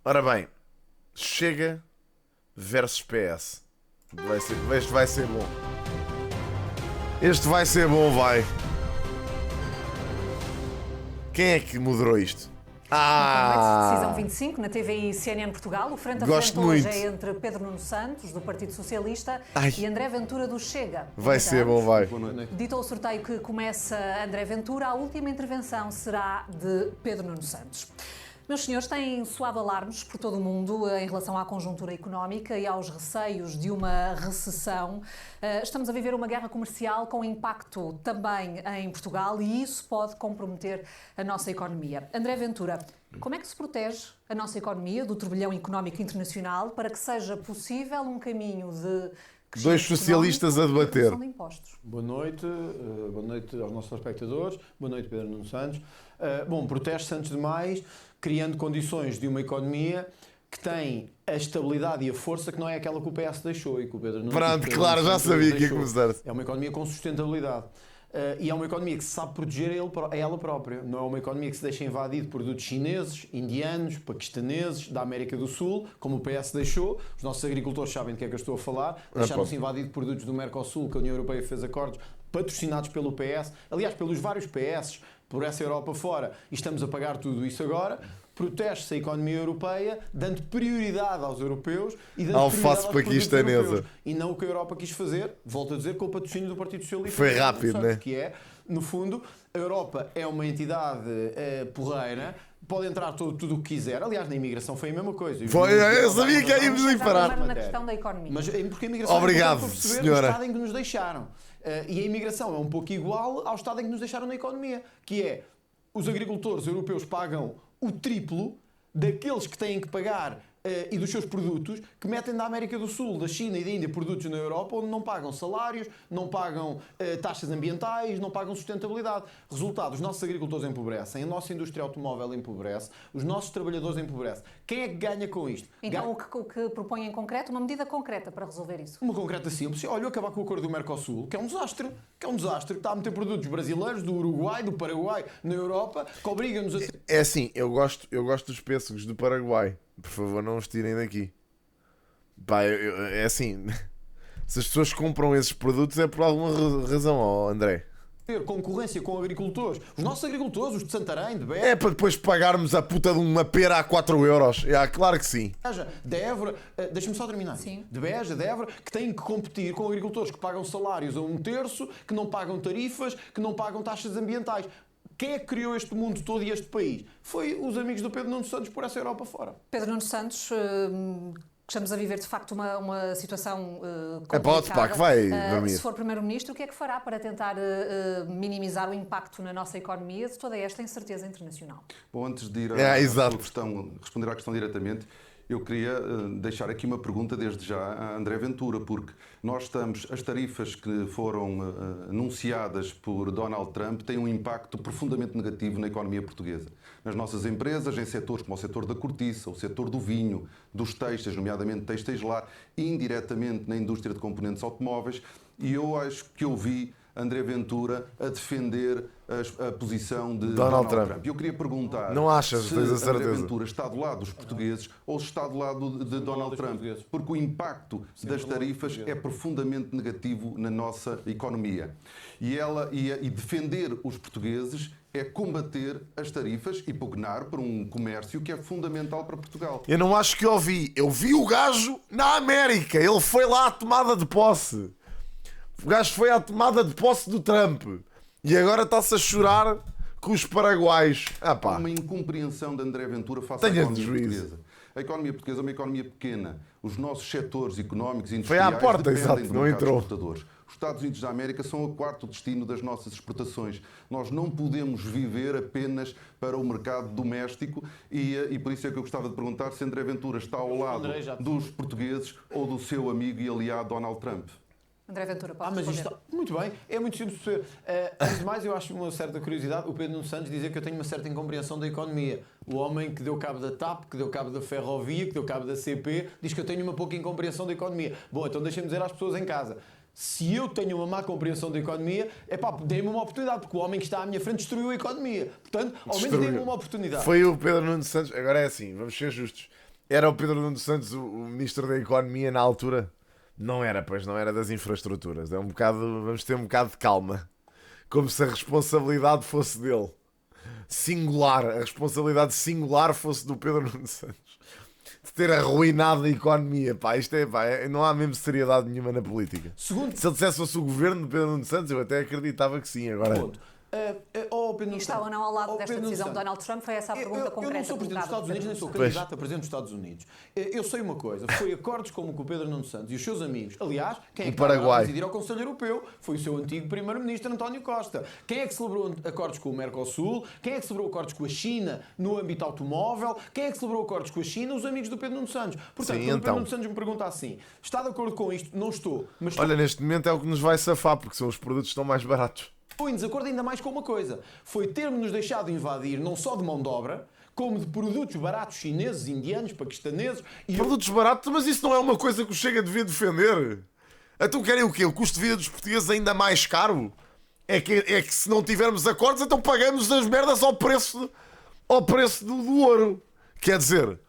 Ora bem, Chega versus PS. Este vai ser bom. Este vai ser bom, vai. Quem é que moderou isto? Decisão 25 na TVI CNN Portugal. O frente a Gosto frente hoje muito. é entre Pedro Nuno Santos, do Partido Socialista, Ai. e André Ventura, do Chega. Vai ser bom, vai. Dito o sorteio que começa André Ventura, a última intervenção será de Pedro Nuno Santos. Meus senhores, têm soado alarmes por todo o mundo em relação à conjuntura económica e aos receios de uma recessão. Estamos a viver uma guerra comercial com impacto também em Portugal e isso pode comprometer a nossa economia. André Ventura, como é que se protege a nossa economia do turbilhão económico internacional para que seja possível um caminho de Dois socialistas a debater. redução de impostos? Boa noite aos nossos espectadores, boa noite Pedro Nuno Santos. Protege-se antes de mais, criando condições de uma economia que tem a estabilidade e a força que não é aquela que o PS deixou e que o Pedro Nuno Pronto, claro, já sabia que ia começar. É uma economia com sustentabilidade. E é uma economia que se sabe proteger a ela própria. Não é uma economia que se deixa invadir de produtos chineses, indianos, paquistaneses, da América do Sul, como o PS deixou. Os nossos agricultores sabem de que é que eu estou a falar. Deixaram-se invadir de produtos do Mercosul, que a União Europeia fez acordos patrocinados pelo PS. Aliás, pelos vários PS, por essa Europa fora. E estamos a pagar tudo isso agora. Protege-se a economia europeia, dando prioridade aos europeus e dando Alface prioridade aos produtos paquistanesa. europeus. E não o que a Europa quis fazer, volto a dizer, com o patrocínio do Partido Socialista. Foi rápido, né? Que é, no fundo, a Europa é uma entidade porreira, pode entrar tudo o que quiser. Aliás, na imigração foi a mesma coisa. Eu sabia que íamos ir parar. Primeiro na questão da economia. Mas porque a imigração Obrigado, é importante para perceber senhora. o estado em que nos deixaram. E a imigração é um pouco igual ao estado em que nos deixaram na economia, que é os agricultores europeus pagam o triplo daqueles que têm que pagar e dos seus produtos que metem da América do Sul, da China e da Índia produtos na Europa onde não pagam salários, não pagam taxas ambientais, não pagam sustentabilidade. Resultado, os nossos agricultores empobrecem, a nossa indústria automóvel empobrece, os nossos trabalhadores empobrecem. Quem é que ganha com isto? Então, o que propõe em concreto, uma medida concreta para resolver isso? Uma concreta simples. Olha, acabar com o acordo do Mercosul, que é um desastre. Que está a meter produtos brasileiros, do Uruguai, do Paraguai, na Europa, que obriga-nos a... É assim, eu gosto dos pêssegos do Paraguai. Por favor, não os tirem daqui. Pá, é assim, se as pessoas compram esses produtos é por alguma razão, ó André. ter concorrência com agricultores. Os nossos agricultores, os de Santarém, de Beja... É para depois pagarmos a puta de uma pera a 4 euros. Claro que sim. De Évora, deixa-me só terminar. Sim. De Beja, de Évora, que têm que competir com agricultores que pagam salários a 1/3, que não pagam tarifas, que não pagam taxas ambientais. Quem é que criou este mundo todo e este país? Foi os amigos do Pedro Nuno Santos por essa Europa fora. Pedro Nuno Santos, estamos a viver de facto uma situação complicada. Pode, pá, que vai dormir. Se for Primeiro-Ministro, o que é que fará para tentar minimizar o impacto na nossa economia de toda esta incerteza internacional? Bom, antes de ir exato. responder à questão diretamente, eu queria deixar aqui uma pergunta desde já a André Ventura, porque as tarifas que foram anunciadas por Donald Trump têm um impacto profundamente negativo na economia portuguesa. Nas nossas empresas, em setores como o setor da cortiça, o setor do vinho, dos têxteis, nomeadamente têxteis lar, e indiretamente na indústria de componentes automóveis, e eu acho que ouvi André Ventura a defender a posição de Donald Trump. Eu queria perguntar não achas, se tens a certeza? André Ventura está do lado dos portugueses ou se está do lado de Donald Trump, porque o impacto das tarifas é profundamente negativo na nossa economia. E defender os portugueses é combater as tarifas e pugnar por um comércio que é fundamental para Portugal. Eu não acho que ouvi. Eu vi o gajo na América. Ele foi lá à tomada de posse. O gajo foi à tomada de posse do Trump. E agora está-se a chorar com os paraguaios. Há uma incompreensão de André Ventura face à economia portuguesa. A economia portuguesa é uma economia pequena. Os nossos setores económicos e industriais foi à porta, dependem exato, do não mercado entrou. exportadores. Os Estados Unidos da América são o quarto destino das nossas exportações. Nós não podemos viver apenas para o mercado doméstico e por isso é que eu gostava de perguntar se André Ventura está ao lado dos portugueses ou do seu amigo e aliado Donald Trump. André Ventura, pode mas responder. isto muito bem, é muito simples de perceber. Antes de mais, eu acho uma certa curiosidade o Pedro Nuno Santos dizer que eu tenho uma certa incompreensão da economia. O homem que deu cabo da TAP, que deu cabo da Ferrovia, que deu cabo da CP, diz que eu tenho uma pouca incompreensão da economia. Bom, então deixem-me dizer às pessoas em casa. Se eu tenho uma má compreensão da economia, dê-me uma oportunidade, porque o homem que está à minha frente destruiu a economia. Portanto, ao menos dê-me uma oportunidade. Foi o Pedro Nuno Santos. Agora é assim, vamos ser justos. Era o Pedro Nuno Santos o Ministro da Economia na altura? Não era, pois não era das infraestruturas. É um bocado, vamos ter um bocado de calma. Como se a responsabilidade fosse dele. Singular. A responsabilidade singular fosse do Pedro Nuno Santos. De ter arruinado a economia. Pá, isto é, pá, não há mesmo seriedade nenhuma na política. Segundo, Se ele dissesse fosse o governo de Pedro Nuno Santos, eu até acreditava que sim. Agora, ponto. E está ou não ao lado desta decisão de Donald Trump? Foi essa a pergunta concreta. Eu não sou Presidente dos Estados Unidos, nem sou candidato a Presidente dos Estados Unidos. Eu sei uma coisa, foi acordos como com o Pedro Nuno Santos e os seus amigos. Aliás, quem é que está a presidir ao Conselho Europeu foi o seu antigo Primeiro-Ministro António Costa. Quem é que celebrou acordos com o Mercosul? Quem é que celebrou acordos com a China no âmbito automóvel? Quem é que celebrou acordos com a China? Os amigos do Pedro Nuno Santos. Portanto, sim, quando o então. Pedro Nuno Santos me pergunta assim, está de acordo com isto? Não estou. Mas estou... olha, neste momento é o que nos vai safar, porque são os produtos que estão mais baratos. Estou em desacordo ainda mais com uma coisa. Foi ter-nos deixado invadir não só de mão de obra, como de produtos baratos chineses, indianos, paquistaneses... E Produtos baratos, mas isso não é uma coisa que o Chega devia defender. Então querem o quê? O custo de vida dos portugueses ainda mais caro? É que se não tivermos acordos, então pagamos as merdas ao preço do ouro. Quer dizer,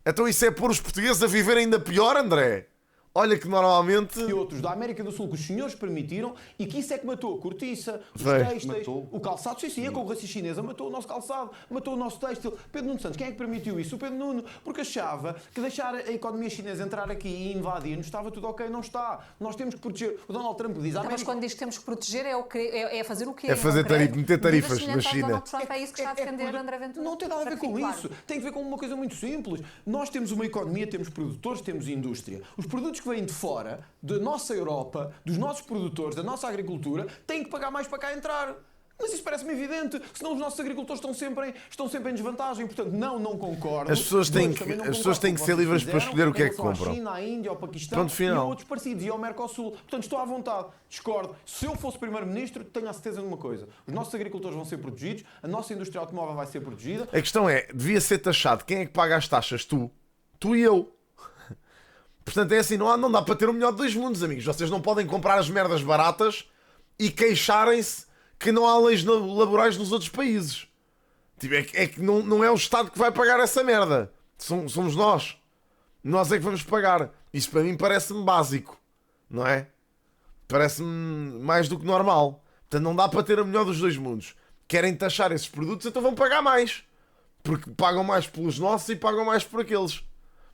então isso é pôr os portugueses a viver ainda pior, André? Olha que normalmente... e outros da América do Sul que os senhores permitiram e que isso é que matou a cortiça, os Foi. têxteis, Matou. o calçado. Sim, sim, a concorrência chinesa matou o nosso calçado, matou o nosso têxtil. Pedro Nuno Santos, quem é que permitiu isso? O Pedro Nuno, porque achava que deixar a economia chinesa entrar aqui e invadir-nos estava tudo ok. Não está. Nós temos que proteger. O Donald Trump diz à Mas América... quando diz que temos que proteger é fazer o quê? É fazer meter tarifas na China. Donald Trump, é isso que está a defender André Ventura? Não tem nada a ver Para que com fique claro. isso. Tem a ver com uma coisa muito simples. Nós temos uma economia, temos produtores, temos indústria. Os produtos que vêm de fora, da nossa Europa, dos nossos produtores, da nossa agricultura, têm que pagar mais para cá entrar. Mas isso parece-me evidente, senão os nossos agricultores estão sempre em desvantagem. Portanto, não concordo. As pessoas têm Dois, que- também não as pessoas concordo têm com que o ser vocês livres para fizeram escolher o que é em que relação à compram. China, à Índia, ao Paquistão Ponto final. e a outros parecidos, e ao Mercosul. Portanto, estou à vontade. Discordo. Se eu fosse Primeiro-Ministro, tenho a certeza de uma coisa. Os nossos agricultores vão ser protegidos, a nossa indústria automóvel vai ser protegida. A questão é, devia ser taxado. Quem é que paga as taxas? Tu. Tu e eu. Portanto, é assim, não dá para ter o melhor de dois mundos, amigos. Vocês não podem comprar as merdas baratas e queixarem-se que não há leis laborais nos outros países. Tipo, é que não é o Estado que vai pagar essa merda. Somos nós. Nós é que vamos pagar. Isso para mim parece-me básico. Não é? Parece-me mais do que normal. Portanto, não dá para ter o melhor dos dois mundos. Querem taxar esses produtos, então vão pagar mais. Porque pagam mais pelos nossos e pagam mais por aqueles.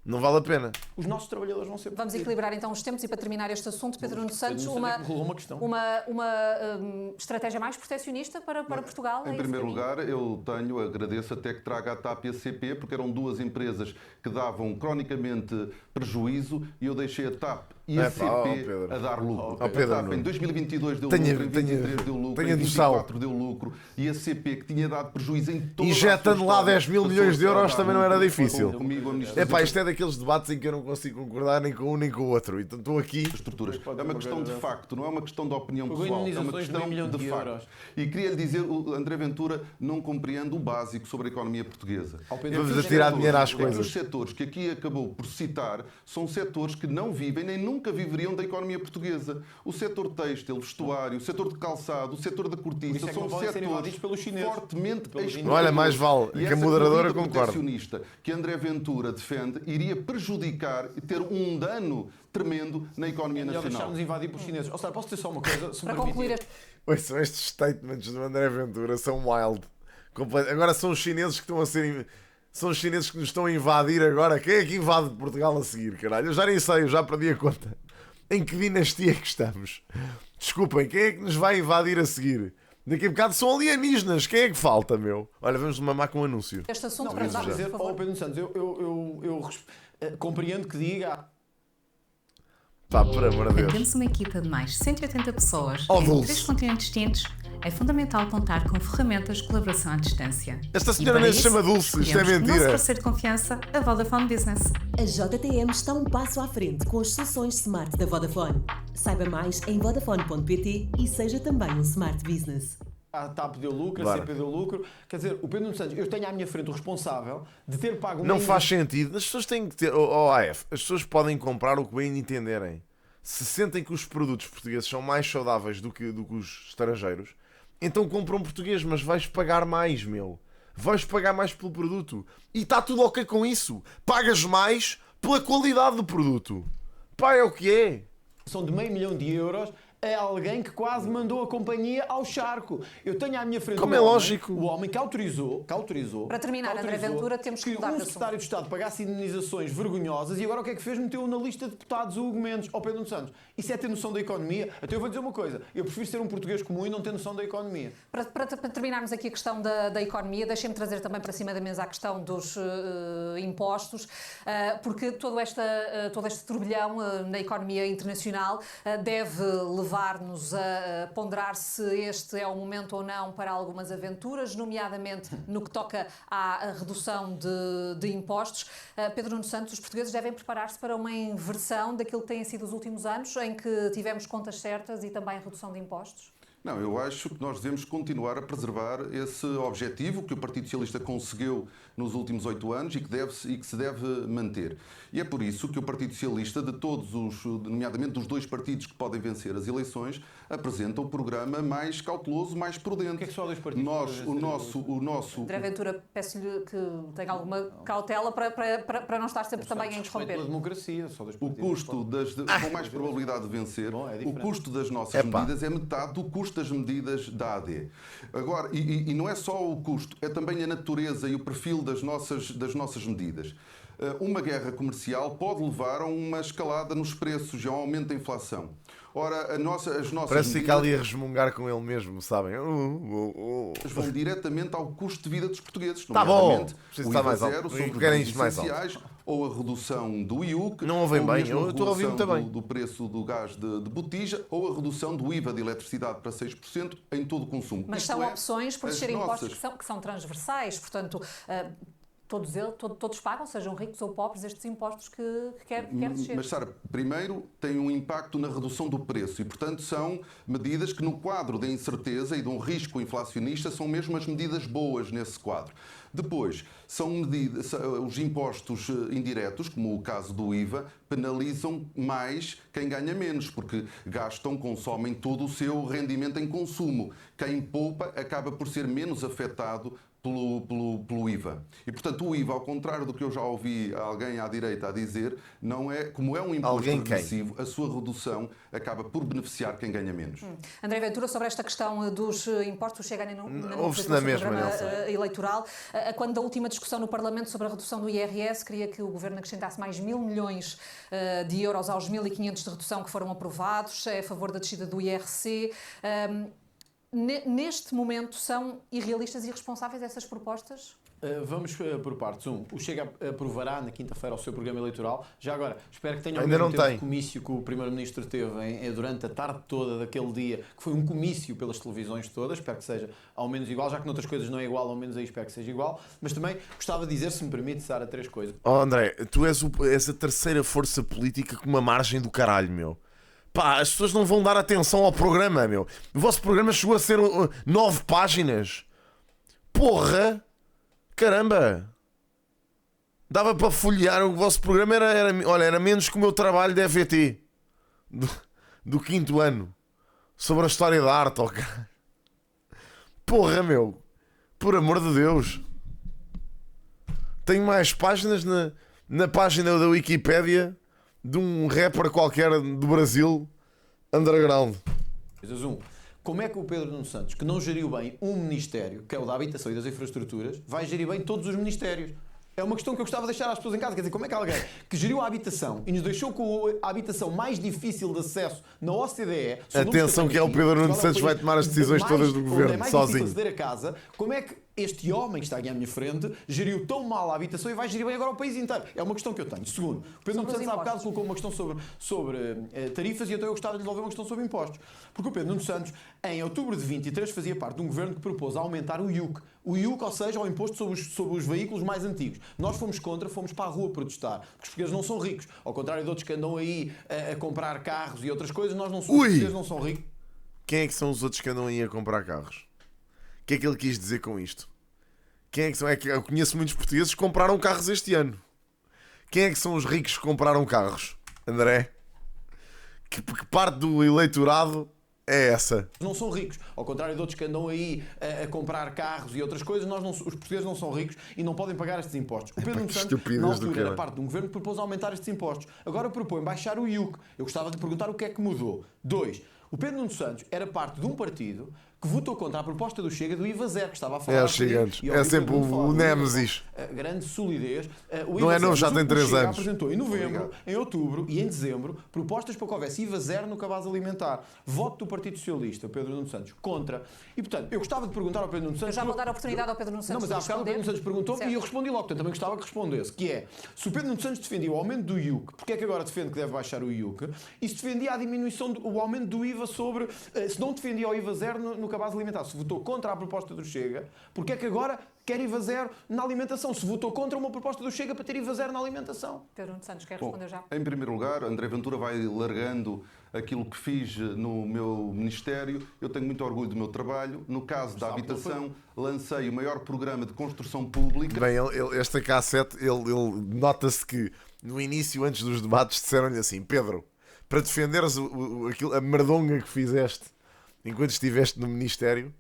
Não vale a pena. Os nossos trabalhadores vão ser Vamos protegidos. equilibrar então os tempos e para terminar este assunto, Pedro Nuno Santos, Pedro Nuno Santos rolou uma questão. uma estratégia mais protecionista para Portugal? Em é esse primeiro caminho? lugar, eu agradeço até que traga a TAP e a CP, porque eram duas empresas que davam cronicamente prejuízo e eu deixei a TAP e a CP Pedro. a dar lucro. Oh, Pedro, a TAP não. em 2022 deu Tenha- lucro, em 2023 tenha- deu lucro, tenha em noção. 2024 deu lucro e a CP, que tinha dado prejuízo em toda Injetando a sua lá história, 10 mil milhões de passou a euros dar também não era lucro. difícil. Comigo, a Ministra Epá, das isto é daqueles debates em que eu não consigo concordar nem com um nem com o outro. Então estou aqui. Estruturas. É uma questão de facto, não é uma questão de opinião Pagou pessoal, é uma indenizações de questão meio milhão de de facto. euros. E queria-lhe dizer, o André Ventura não compreende o básico sobre a economia portuguesa. Ao Pedro Vamos Nuno a tirar Santos, dinheiro às É que coisas. os setores que aqui acabou por citar são setores que não vivem nem nunca viveriam da economia portuguesa. O setor têxtil, vestuário, o setor de calçado, o setor da Por cortiça isso é que são não podem ser setores invadidos pelos chineses. fortemente Pelos exportadores. Olha, mais vale, E que a essa moderadora corrida concorda. protecionista que André Ventura defende iria prejudicar e ter um dano tremendo na economia melhor nacional. deixar-nos invadir por chineses. Ou seja, posso dizer só uma coisa? Se me Para concluir permitir? este... Ouçam, estes statements do André Ventura são wild. Agora são os chineses que estão a ser. São os chineses que nos estão a invadir agora. Quem é que invade Portugal a seguir, caralho? Eu já nem sei, eu já perdi a conta. Em que dinastia é que estamos? Desculpem, quem é que nos vai invadir a seguir? Daqui a bocado são alienígenas. Quem é que falta, meu? Olha, vamos mamar com um anúncio. Este assunto Não, para mas dar, dizer, por ao favor. Pedro Nuno Santos, eu compreendo que diga Pá, por amor de Deus. Temos uma equipa de mais de 180 pessoas Oh, em Dulce. 3 continentes distintos. É fundamental contar com ferramentas de colaboração à distância. Esta E senhora para nem se isso, chama Dulce, isto é escolhemos o mentira. nosso parceiro de confiança, a Vodafone Business. A JTM está um passo à frente com as soluções Smart da Vodafone. Saiba mais em vodafone.pt e seja também um Smart Business. a TAP deu lucro, Bora. a CP deu lucro. Quer dizer, o Pedro Nuno Santos, eu tenho à minha frente o responsável de ter pago... Não uma faz sentido. As pessoas têm que ter. AF, as pessoas podem comprar o que bem entenderem. Se sentem que os produtos portugueses são mais saudáveis do que os estrangeiros, então compram português, mas vais pagar mais, meu. vais pagar mais pelo produto. E está tudo ok com isso. Pagas mais pela qualidade do produto. Pá, é o que é. São de €500 mil a alguém que quase mandou a companhia ao charco. Eu tenho à minha frente Como é lógico. o homem que autorizou. Para terminar, André Ventura, temos que mudar de um assunto. secretário de Estado pagasse indenizações vergonhosas e agora o que é que fez? Meteu na lista de deputados o Hugo Mendes ao Pedro Nuno Santos. Isso é ter noção da economia? Até eu vou dizer uma coisa. Eu prefiro ser um português comum e não ter noção da economia. Para terminarmos aqui a questão da economia, deixem-me trazer também para cima da mesa a questão dos impostos, porque todo este turbilhão na economia internacional deve levar-nos a ponderar se este é o momento ou não para algumas aventuras, nomeadamente no que toca à redução de impostos. Pedro Nuno Santos, os portugueses devem preparar-se para uma inversão daquilo que têm sido os últimos anos, em que tivemos contas certas e também redução de impostos? Não, eu acho que nós devemos continuar a preservar esse objetivo que o Partido Socialista conseguiu nos últimos 8 anos e que se deve manter. E é por isso que o Partido Socialista, de todos os, nomeadamente dos 2 partidos que podem vencer as eleições, apresenta o programa mais cauteloso, mais prudente. O que é que só 2 partidos? O nosso... André Ventura, peço-lhe que tenha alguma cautela para não estar sempre também a interromper. Pela democracia, só 2 O partidos. custo com mais probabilidade de vencer, o custo das nossas Epá. medidas é metade do custo das medidas da AD. Agora, e não é só o custo, é também a natureza e o perfil das nossas medidas. Uma guerra comercial pode levar a uma escalada nos preços e a um aumento da inflação. Ora, as nossas Parece que fica medidas ali a resmungar com ele mesmo, sabem? vão diretamente ao custo de vida dos portugueses. Tá bom. Nomeadamente, Preciso o estar IVA mais alto. zero sobre os Querem bens isto mais alto. essenciais, ou a redução do IUC, Não ouvem ou bem. mesmo a Eu estou a ouvir redução muito bem. do preço do gás de botija, ou a redução do IVA de eletricidade para 6% em todo o consumo. Mas Isto são é, opções por as serem impostos nossas- que são transversais, portanto, todos pagam, sejam ricos ou pobres, estes impostos que quer descer. Mas, Sara, primeiro tem um impacto na redução do preço e, portanto, são medidas que, no quadro da incerteza e de um risco inflacionista, são mesmo as medidas boas nesse quadro. Depois, são medidas, os impostos indiretos, como o caso do IVA, penalizam mais quem ganha menos, porque consomem todo o seu rendimento em consumo. Quem poupa acaba por ser menos afetado pelo IVA. E, portanto, o IVA, ao contrário do que eu já ouvi alguém à direita a dizer, não é, como é um imposto Alguém quem? regressivo, a sua redução acaba por beneficiar quem ganha menos. André Ventura, sobre esta questão dos impostos, chega Ouve-se na mesma, programa Nelson. eleitoral. Quando da última discussão no Parlamento sobre a redução do IRS, queria que o Governo acrescentasse mais 1.000 milhões de euros aos 1.500 de redução que foram aprovados, é a favor da descida do IRC. Neste momento, são irrealistas e irresponsáveis essas propostas? Vamos por partes. O Chega aprovará na quinta-feira o seu programa eleitoral. Já agora, espero que tenham Ainda não tem. o comício que o Primeiro-Ministro teve durante a tarde toda daquele dia, que foi um comício pelas televisões todas. Espero que seja ao menos igual, já que noutras coisas não é igual, ao menos aí espero que seja igual. Mas também gostava de dizer, se me permite, Sara, 3 coisas. Oh, André, tu és a terceira força política com uma margem do caralho, meu. Pá, as pessoas não vão dar atenção ao programa, meu. O vosso programa chegou a ser 9 páginas. Porra! Caramba! Dava para folhear. O vosso programa era menos que o meu trabalho de EVT do 5º ano sobre a história da arte, ó caralho. Porra, meu. Por amor de Deus. Tenho mais páginas na página da Wikipédia de um rapper qualquer do Brasil, underground. Como é que o Pedro Nuno Santos, que não geriu bem um ministério, que é o da habitação e das infraestruturas, vai gerir bem todos os ministérios? É uma questão que eu gostava de deixar às pessoas em casa. Quer dizer, como é que alguém que geriu a habitação e nos deixou com a habitação mais difícil de acesso na OCDE... Atenção que é o Pedro Nuno Santos vai tomar as decisões todas do governo, é mais sozinho. difícil aceder a casa. Como é que este homem que está aqui à minha frente geriu tão mal a habitação e vai gerir bem agora o país inteiro? É uma questão que eu tenho. Segundo, o Pedro Nuno Santos há bocado colocou uma questão sobre tarifas e então eu gostava de lhe devolver uma questão sobre impostos. Porque o Pedro Nuno Santos, em outubro de 23, fazia parte de um governo que propôs aumentar o IUC. O IUC, ou seja, o imposto sobre os veículos mais antigos. Nós fomos contra, fomos para a rua protestar. Porque os portugueses não são ricos. Ao contrário de outros que andam aí a comprar carros e outras coisas, nós não somos. Os portugueses não são ricos. Quem é que são os outros que andam aí a comprar carros? O que é que ele quis dizer com isto? Quem é que são? É que eu conheço muitos portugueses que compraram carros este ano. Quem é que são os ricos que compraram carros? André? Que parte do eleitorado é essa. Não são ricos. Ao contrário de outros que andam aí a comprar carros e outras coisas, os portugueses não são ricos e não podem pagar estes impostos. O Pedro Nuno que Santos, estupidez na do altura, caralho. era parte de um governo que propôs aumentar estes impostos. Agora propõe baixar o IUC. Eu gostava de perguntar o que é que mudou. 2. O Pedro Nuno Santos era parte de um partido que votou contra a proposta do Chega do IVA zero, que estava a falar. É os gigantes. E É ouvi sempre Pedro Nuno falar o do IVA, Némesis. a grande solidez. O Não IVA é novo, já zero. tem 3 O Chega anos. apresentou em novembro, Obrigado. em outubro e em dezembro propostas para que houvesse IVA zero no cabaz alimentar. Voto do Partido Socialista, Pedro Nuno Santos, contra. E, portanto, eu gostava de perguntar ao Pedro Nuno Eu Santos... já vou dar a oportunidade ao Pedro Nuno Não, Santos mas de há bocado o Pedro Nuno Santos perguntou Certo. e eu respondi logo. Portanto, também gostava que respondesse, que é, se o Pedro Nuno Santos defendia o aumento do IUC, porque é que agora defende que deve baixar o IUC? E se defendia a diminuição, o aumento do IVA sobre... se não defendia o IVA zero no cabaz alimentar, se votou contra a proposta do Chega, porque é que agora quer IVA zero na alimentação? Se votou contra uma proposta do Chega para ter IVA zero na alimentação. Pedro Nuno Santos, quer Bom, responder já? em primeiro lugar, André Ventura vai largando aquilo que fiz no meu Ministério. Eu tenho muito orgulho do meu trabalho. No caso da habitação, lancei o maior programa de construção pública. Bem, esta cassete, ele nota-se que no início, antes dos debates, disseram-lhe assim: Pedro, para defenderes a merdonga que fizeste enquanto estiveste no Ministério,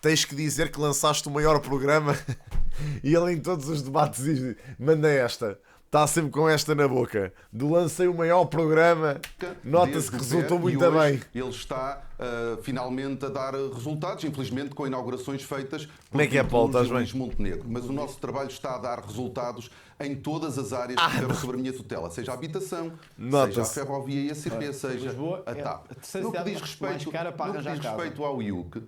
tens que dizer que lançaste o maior programa. E ele, em todos os debates, diz: manda esta. Está sempre com esta na boca. Lancei o maior programa. Nota-se que Desde o resultou pé, muito e hoje bem. Ele está finalmente a dar resultados, infelizmente com inaugurações feitas por Como é que é, Paulo? Estás bem? Luís Montenegro. Mas o nosso trabalho está a dar resultados em todas as áreas que estiveram sobre a minha tutela, seja a habitação, Nota-se. seja a ferrovia e a CP, seja Lisboa a é TAP. a terceira No que cidade diz mais respeito, cara para no que arranjar diz casa. respeito ao IUC,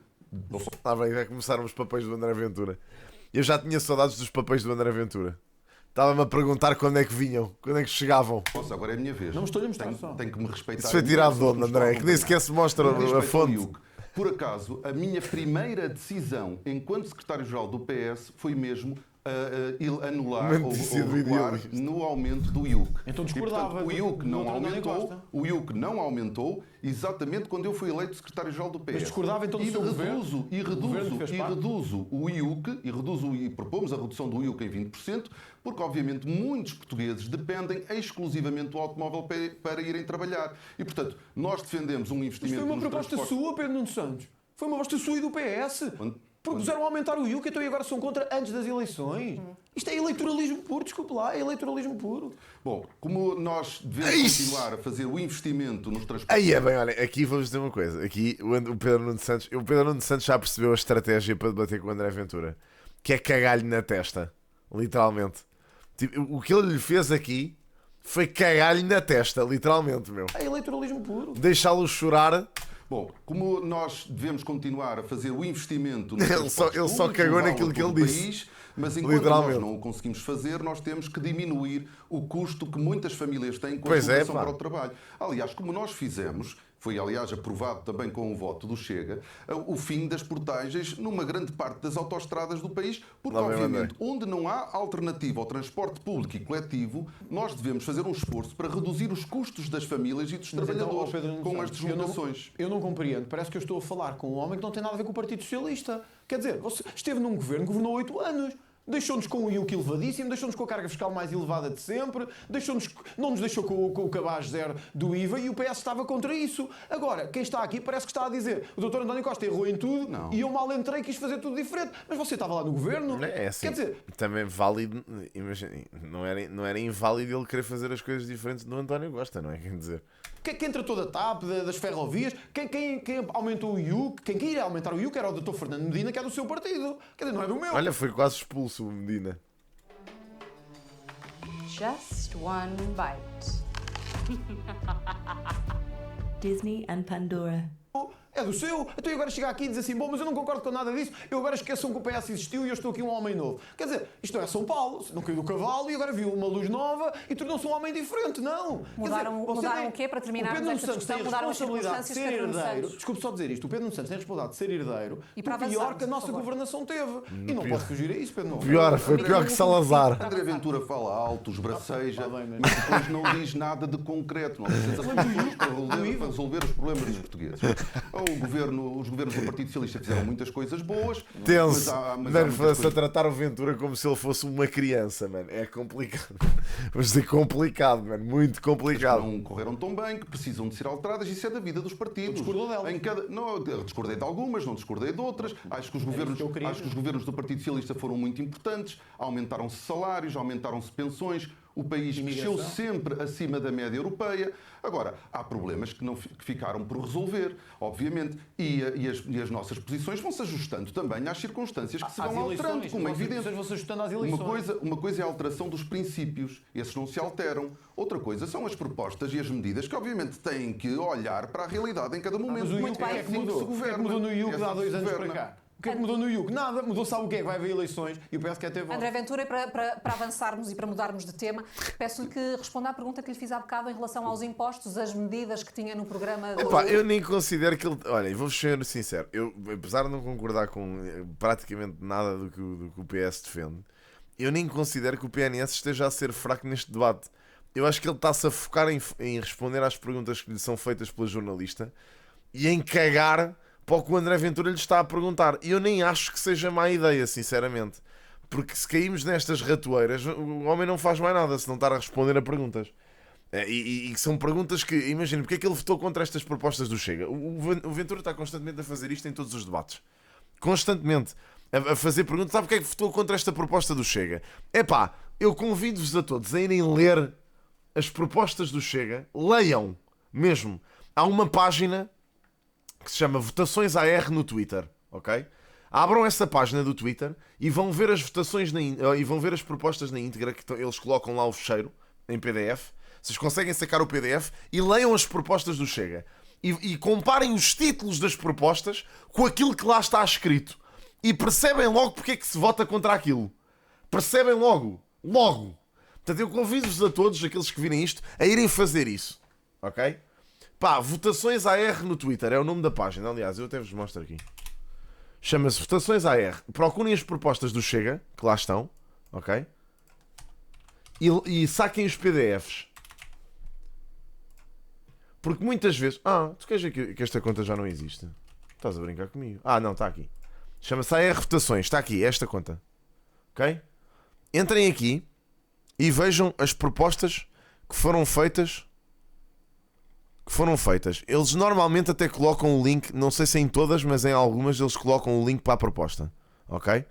Está bem, vai começar os papéis do André Ventura. Eu já tinha saudades dos papéis do André Ventura. Estava-me a perguntar quando é que vinham, quando é que chegavam. Nossa, agora é a minha vez. Não estou-lhe a mostrar só. Tenho que me respeitar. Isso foi tirado de onde, André? Que nem sequer se mostra No que diz a respeito ao fonte. IUC, por acaso, a minha primeira decisão enquanto secretário-geral do PS foi mesmo anular Uma ou notícia do recuar idealista. no aumento do IUC. Então E, discordava portanto, o IUC do não doutor António aumentou. Costa. O IUC não aumentou exatamente quando eu fui eleito secretário-geral do PS. Mas discordava então do e seu governo? reduzo que fez parte? o IUC e propomos a redução do IUC em 20%, porque obviamente muitos portugueses dependem exclusivamente do automóvel para irem trabalhar. E portanto, nós defendemos um Isto investimento foi uma nos proposta transportes. sua, Pedro Nuno Santos. Foi uma proposta sua e do PS. Propuseram aumentar o IUC, então e agora são contra antes das eleições. Isto é eleitoralismo puro, desculpe lá, é eleitoralismo puro. Bom, como nós devemos Eish! continuar a fazer o investimento nos transportes. Aí é bem, olha, aqui vamos dizer uma coisa. Aqui o Pedro Nuno Santos já percebeu a estratégia para debater com o André Ventura, que é cagar-lhe na testa, literalmente. Tipo, o que ele lhe fez aqui foi cagar-lhe na testa, literalmente, meu. É eleitoralismo puro. Deixá-lo chorar. Bom, como nós devemos continuar a fazer o investimento nos Ele só transportes cagou públicos, levá-lo naquilo a que todo ele o disse. país, mas enquanto Literalmente. nós não o conseguimos fazer, nós temos que diminuir o custo que muitas famílias têm com a Pois é, deslocação pá. para o trabalho. Aliás, como nós fizemos, foi aliás aprovado também com o voto do Chega, o fim das portagens numa grande parte das autoestradas do país, porque Lá vem o obviamente onde não há alternativa ao transporte público e coletivo, nós devemos fazer um esforço para reduzir os custos das famílias e dos Mas então, trabalhadores ó, Pedro Nuno com as Santos, deslocações. Eu não compreendo. Parece que eu estou a falar com um homem que não tem nada a ver com o Partido Socialista. Quer dizer, você esteve num governo, governou 8 anos. Deixou-nos com o IUC elevadíssimo, deixou-nos com a carga fiscal mais elevada de sempre, não nos deixou com o cabaz zero do IVA e o PS estava contra isso. Agora, quem está aqui parece que está a dizer o Dr. António Costa errou em tudo e eu mal entrei e quis fazer tudo diferente. Mas você estava lá no governo. É assim, Quer dizer, também válido, imagina, não era inválido ele querer fazer as coisas diferentes do António Costa, não é? Quer dizer, quem tratou da TAP, das ferrovias, quem aumentou o IUC, quem queria aumentar o IUC era o Dr. Fernando Medina, que é do seu partido. Quer dizer, não é do meu. olha, foi quase expulso o Medina. Just one bite. Disney and Pandora. É do seu. Então eu agora chego aqui e diz assim, bom, mas eu não concordo com nada disso, eu agora esqueçam que o PS existiu e eu estou aqui um homem novo. Quer dizer, isto não é São Paulo, não caiu do cavalo e agora viu uma luz nova e tornou-se um homem diferente, não. Mudaram o quê, para terminarmos o Pedro Nuno esta Santos tem a discussão? Mudaram as responsabilidade de circunstâncias ser de Pedro Nuno herdeiro. Santos. Desculpe só dizer isto, o Pedro Nuno Santos tem a responsabilidade de ser herdeiro E para do pior avançarmos, que a nossa por favor. governação teve. E não pode fugir a isso, Pedro Nuno. Pior, foi pior que Salazar. André Ventura fala alto, esbraceja, bem, mas- mas depois não diz nada de concreto. Não precisa fazer para resolver os problemas dos portugueses. os governos do Partido Socialista fizeram muitas coisas boas. Tenso. Mas há Mano, muitas a tratar o Ventura como se ele fosse uma criança, mano. É complicado. Vamos dizer complicado, mano. Muito complicado. Não correram tão bem, que precisam de ser alteradas. Isso é da vida dos partidos. Discordou dela. Não, eu discordei de algumas, não discordei de outras. Acho que os governos do Partido Socialista foram muito importantes. Aumentaram-se salários, aumentaram-se pensões. O país cresceu sempre acima da média europeia. Agora, há problemas que ficaram por resolver, obviamente, e as nossas posições vão se ajustando também às circunstâncias que se vão alterando, como é evidente. Vão se ajustando às eleições. Uma coisa é a alteração dos princípios, esses não se alteram. Outra coisa são as propostas e as medidas que, obviamente, têm que olhar para a realidade em cada momento. Mas o IUC é que mudou. O que é que mudou no IUC há 2 anos para cá? O que é que mudou no IUC? Nada. Mudou, sabe o que é? Que vai haver eleições e o PS quer ter voto. André Ventura, para avançarmos e para mudarmos de tema, peço-lhe que responda à pergunta que lhe fiz há bocado em relação aos impostos, as medidas que tinha no programa... Epá, eu nem considero que ele... Olha, vou ser sincero. Eu, apesar de não concordar com praticamente nada do que o PS defende, eu nem considero que o PNS esteja a ser fraco neste debate. Eu acho que ele está-se a focar em responder às perguntas que lhe são feitas pela jornalista e em cagar para o que o André Ventura lhe está a perguntar. E eu nem acho que seja má ideia, sinceramente. Porque se caímos nestas ratoeiras, o homem não faz mais nada se não estar a responder a perguntas. E são perguntas que... Imagina, porque é que ele votou contra estas propostas do Chega? O Ventura está constantemente a fazer isto em todos os debates. Constantemente. A fazer perguntas. Sabe porque é que votou contra esta proposta do Chega? Epá, eu convido-vos a todos a irem ler as propostas do Chega. Leiam, mesmo. Há uma página que se chama Votações AR no Twitter, ok? Abram essa página do Twitter e vão ver as votações e vão ver as propostas na íntegra, que eles colocam lá o fecheiro em PDF. Vocês conseguem sacar o PDF e leiam as propostas do Chega. E comparem os títulos das propostas com aquilo que lá está escrito. E percebem logo porque é que se vota contra aquilo. Percebem logo. Logo. Portanto, eu convido-vos a todos, aqueles que virem isto, a irem fazer isso. Ok? Pá, Votações AR no Twitter, é o nome da página. Aliás, eu até vos mostro aqui. Chama-se Votações AR. Procurem as propostas do Chega, que lá estão, ok? E saquem os PDFs. Porque muitas vezes... tu queres dizer que esta conta já não existe? Estás a brincar comigo? Não, está aqui. Chama-se AR Votações, está aqui, esta conta. Ok? Entrem aqui e vejam as propostas que foram feitas. Eles normalmente até colocam o link, não sei se em todas, mas em algumas eles colocam o link para a proposta. Ok?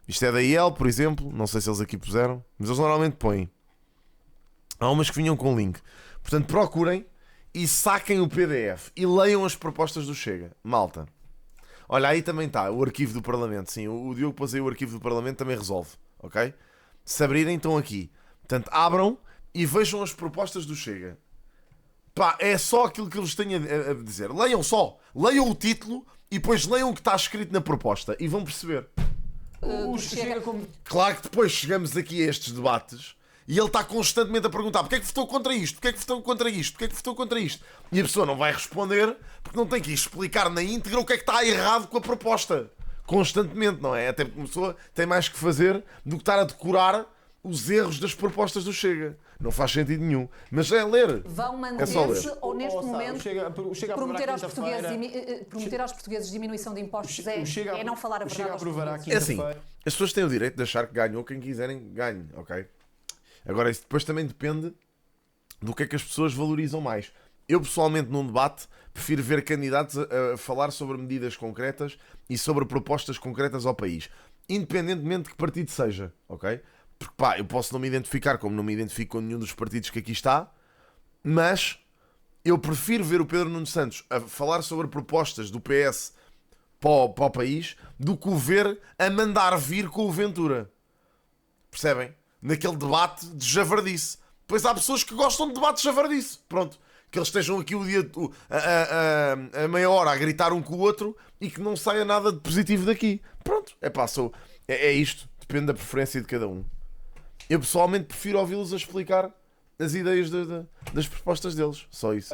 Isto é da IEL, por exemplo. Não sei se eles aqui puseram, mas eles normalmente põem. Há umas que vinham com o link. Portanto, procurem e saquem o PDF e leiam as propostas do Chega. Malta. Olha, aí também está o arquivo do Parlamento. Sim, o Diogo pôs aí o arquivo do Parlamento, também resolve. Ok? Se abrirem, estão aqui. Portanto, abram e vejam as propostas do Chega. Pá, é só aquilo que eles têm a dizer. Leiam só. Leiam o título e depois leiam o que está escrito na proposta e vão perceber. Claro que depois chegamos aqui a estes debates e ele está constantemente a perguntar porque é que votou contra isto, porque é que votou contra isto, porque é que votou contra isto. E a pessoa não vai responder porque não tem que explicar na íntegra o que é que está errado com a proposta. Constantemente, não é? Até porque a pessoa tem mais que fazer do que estar a decorar os erros das propostas do Chega. Não faz sentido nenhum. Mas é ler. Vão manter-se ou neste momento prometer aos portugueses diminuição de impostos é não falar a verdade aos portugueses. É assim, as pessoas têm o direito de achar que ganham quem quiserem ganhe, ok? Agora, isso depois também depende do que é que as pessoas valorizam mais. Eu, pessoalmente, num debate, prefiro ver candidatos a falar sobre medidas concretas e sobre propostas concretas ao país. Independentemente de que partido seja, ok? Porque pá, eu posso não me identificar como não me identifico com nenhum dos partidos que aqui está, mas eu prefiro ver o Pedro Nuno Santos a falar sobre propostas do PS para o país do que o ver a mandar vir com o Ventura. Percebem? Naquele debate de javardice. Pois há pessoas que gostam de debates de javardice. Pronto. Que eles estejam aqui o dia a meia hora a gritar um com o outro e que não saia nada de positivo daqui. Pronto. É isto. Depende da preferência de cada um. Eu pessoalmente prefiro ouvi-los a explicar as ideias das propostas deles. Só isso.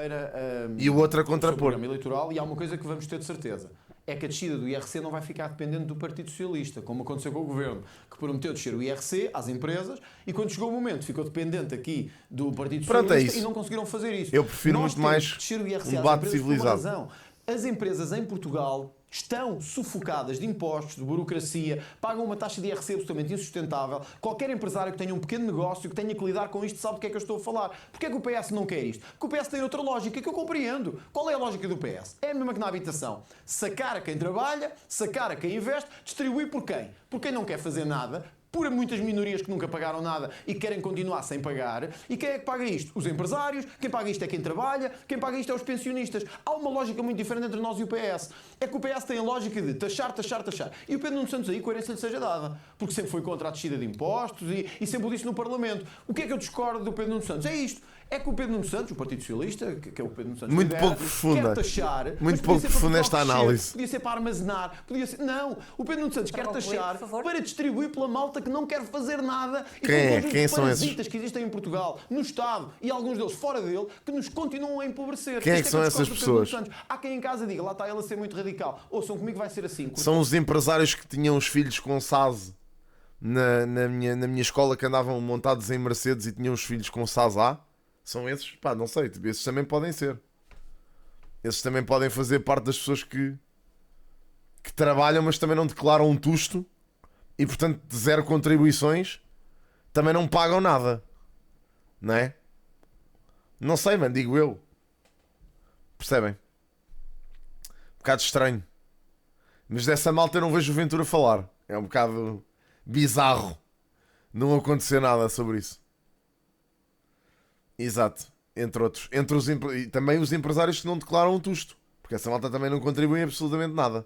E o outro a contrapor. Eleitoral, e há uma coisa que vamos ter de certeza. É que a descida do IRC não vai ficar dependente do Partido Socialista, como aconteceu com o Governo, que prometeu descer o IRC às empresas e quando chegou o momento ficou dependente aqui do Partido Socialista e não conseguiram fazer isso. Eu prefiro muito mais um debate civilizado. As empresas em Portugal estão sufocadas de impostos, de burocracia, pagam uma taxa de IRC absolutamente insustentável. Qualquer empresário que tenha um pequeno negócio, que tenha que lidar com isto, sabe do que é que eu estou a falar. Porquê é que o PS não quer isto? Porque o PS tem outra lógica que eu compreendo. Qual é a lógica do PS? É a mesma que na habitação. Sacar a quem trabalha, sacar a quem investe, distribuir por quem? Por quem não quer fazer nada, por muitas minorias que nunca pagaram nada e querem continuar sem pagar. E quem é que paga isto? Os empresários. Quem paga isto é quem trabalha. Quem paga isto é os pensionistas. Há uma lógica muito diferente entre nós e o PS. É que o PS tem a lógica de taxar, taxar, taxar. E o Pedro Nuno Santos aí, coerência lhe seja dada. Porque sempre foi contra a descida de impostos e sempre o disse no Parlamento. O que é que eu discordo do Pedro Nuno Santos? É isto. É que o Pedro Nuno Santos, o Partido Socialista, que é o Pedro Nuno Santos, muito lidera, pouco profunda. quer taxar, muito pouco profunda esta análise. Podia ser para armazenar, podia ser... Não, o Pedro Nuno Santos quer taxar para distribuir pela malta que não quer fazer nada. E quem são esses? Que existem em Portugal, no Estado e alguns deles fora dele, que nos continuam a empobrecer. Quem é que são essas pessoas? Há quem em casa diga, lá está ele a ser muito radical. Ouçam, comigo vai ser assim. São os empresários que tinham os filhos com SAS na minha escola, que andavam montados em Mercedes e tinham os filhos com SAS A. São esses? Pá, não sei. Esses também podem ser. Esses também podem fazer parte das pessoas que trabalham, mas também não declaram um tusto e, portanto, de zero contribuições, também não pagam nada. Não é? Não sei, mano. Digo eu. Percebem? Um bocado estranho. Mas dessa malta eu não vejo o Ventura falar. É um bocado bizarro não acontecer nada sobre isso. Exato, entre outros. E também os empresários que não declaram um tusto. Porque essa malta também não contribui absolutamente nada.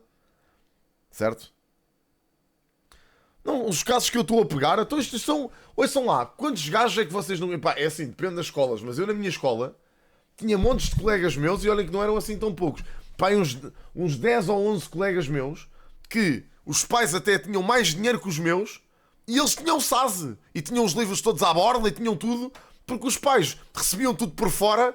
Certo? Não, os casos que eu estou a pegar, então isto são... Ouçam lá, quantos gajos é que vocês não... Pá, é assim, depende das escolas, mas eu na minha escola tinha montes de colegas meus e olhem que não eram assim tão poucos. Pá, uns 10 ou 11 colegas meus que os pais até tinham mais dinheiro que os meus e eles tinham SASE. E tinham os livros todos à borda e tinham tudo... Porque os pais recebiam tudo por fora,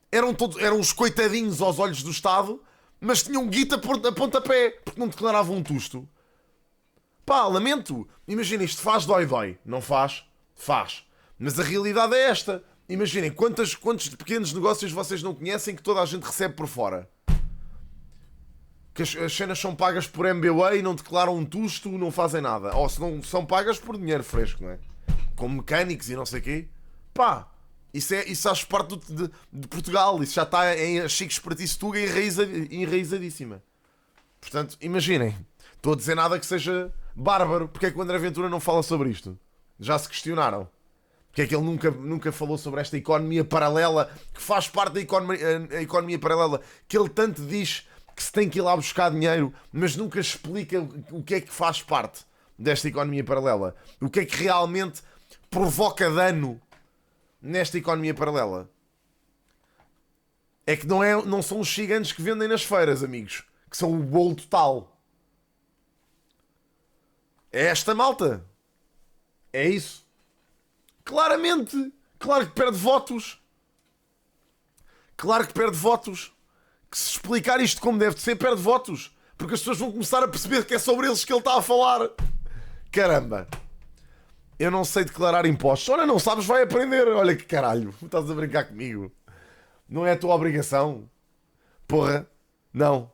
eram os coitadinhos aos olhos do Estado, mas tinham guita a pontapé, porque não declaravam um tusto. Pá, lamento. Imagina, isto faz dói-dói. Não faz? Faz. Mas a realidade é esta. Imaginem, quantos pequenos negócios vocês não conhecem que toda a gente recebe por fora? Que as cenas são pagas por MBA e não declaram um tusto, não fazem nada. Ou se não são pagas por dinheiro fresco, não é? Com mecânicos e não sei o quê. Pá, isso faz parte de Portugal. Isso já está em Chico Espertice Tuga enraizadíssima. Portanto, imaginem. Estou a dizer nada que seja bárbaro. Porque é que o André Ventura não fala sobre isto? Já se questionaram? Porque é que ele nunca falou sobre esta economia paralela que faz parte da economia paralela que ele tanto diz que se tem que ir lá buscar dinheiro, mas nunca explica o que é que faz parte desta economia paralela. O que é que realmente provoca dano nesta economia paralela. É que não são os gigantes que vendem nas feiras, amigos, que são o bolo total. É esta malta. É isso. Claramente. Claro que perde votos. Claro que perde votos. Que se explicar isto como deve ser, perde votos. Porque as pessoas vão começar a perceber que é sobre eles que ele está a falar. Caramba. Eu não sei declarar impostos. Olha, não sabes, vai aprender. Olha que caralho. Estás a brincar comigo. Não é a tua obrigação. Porra. Não.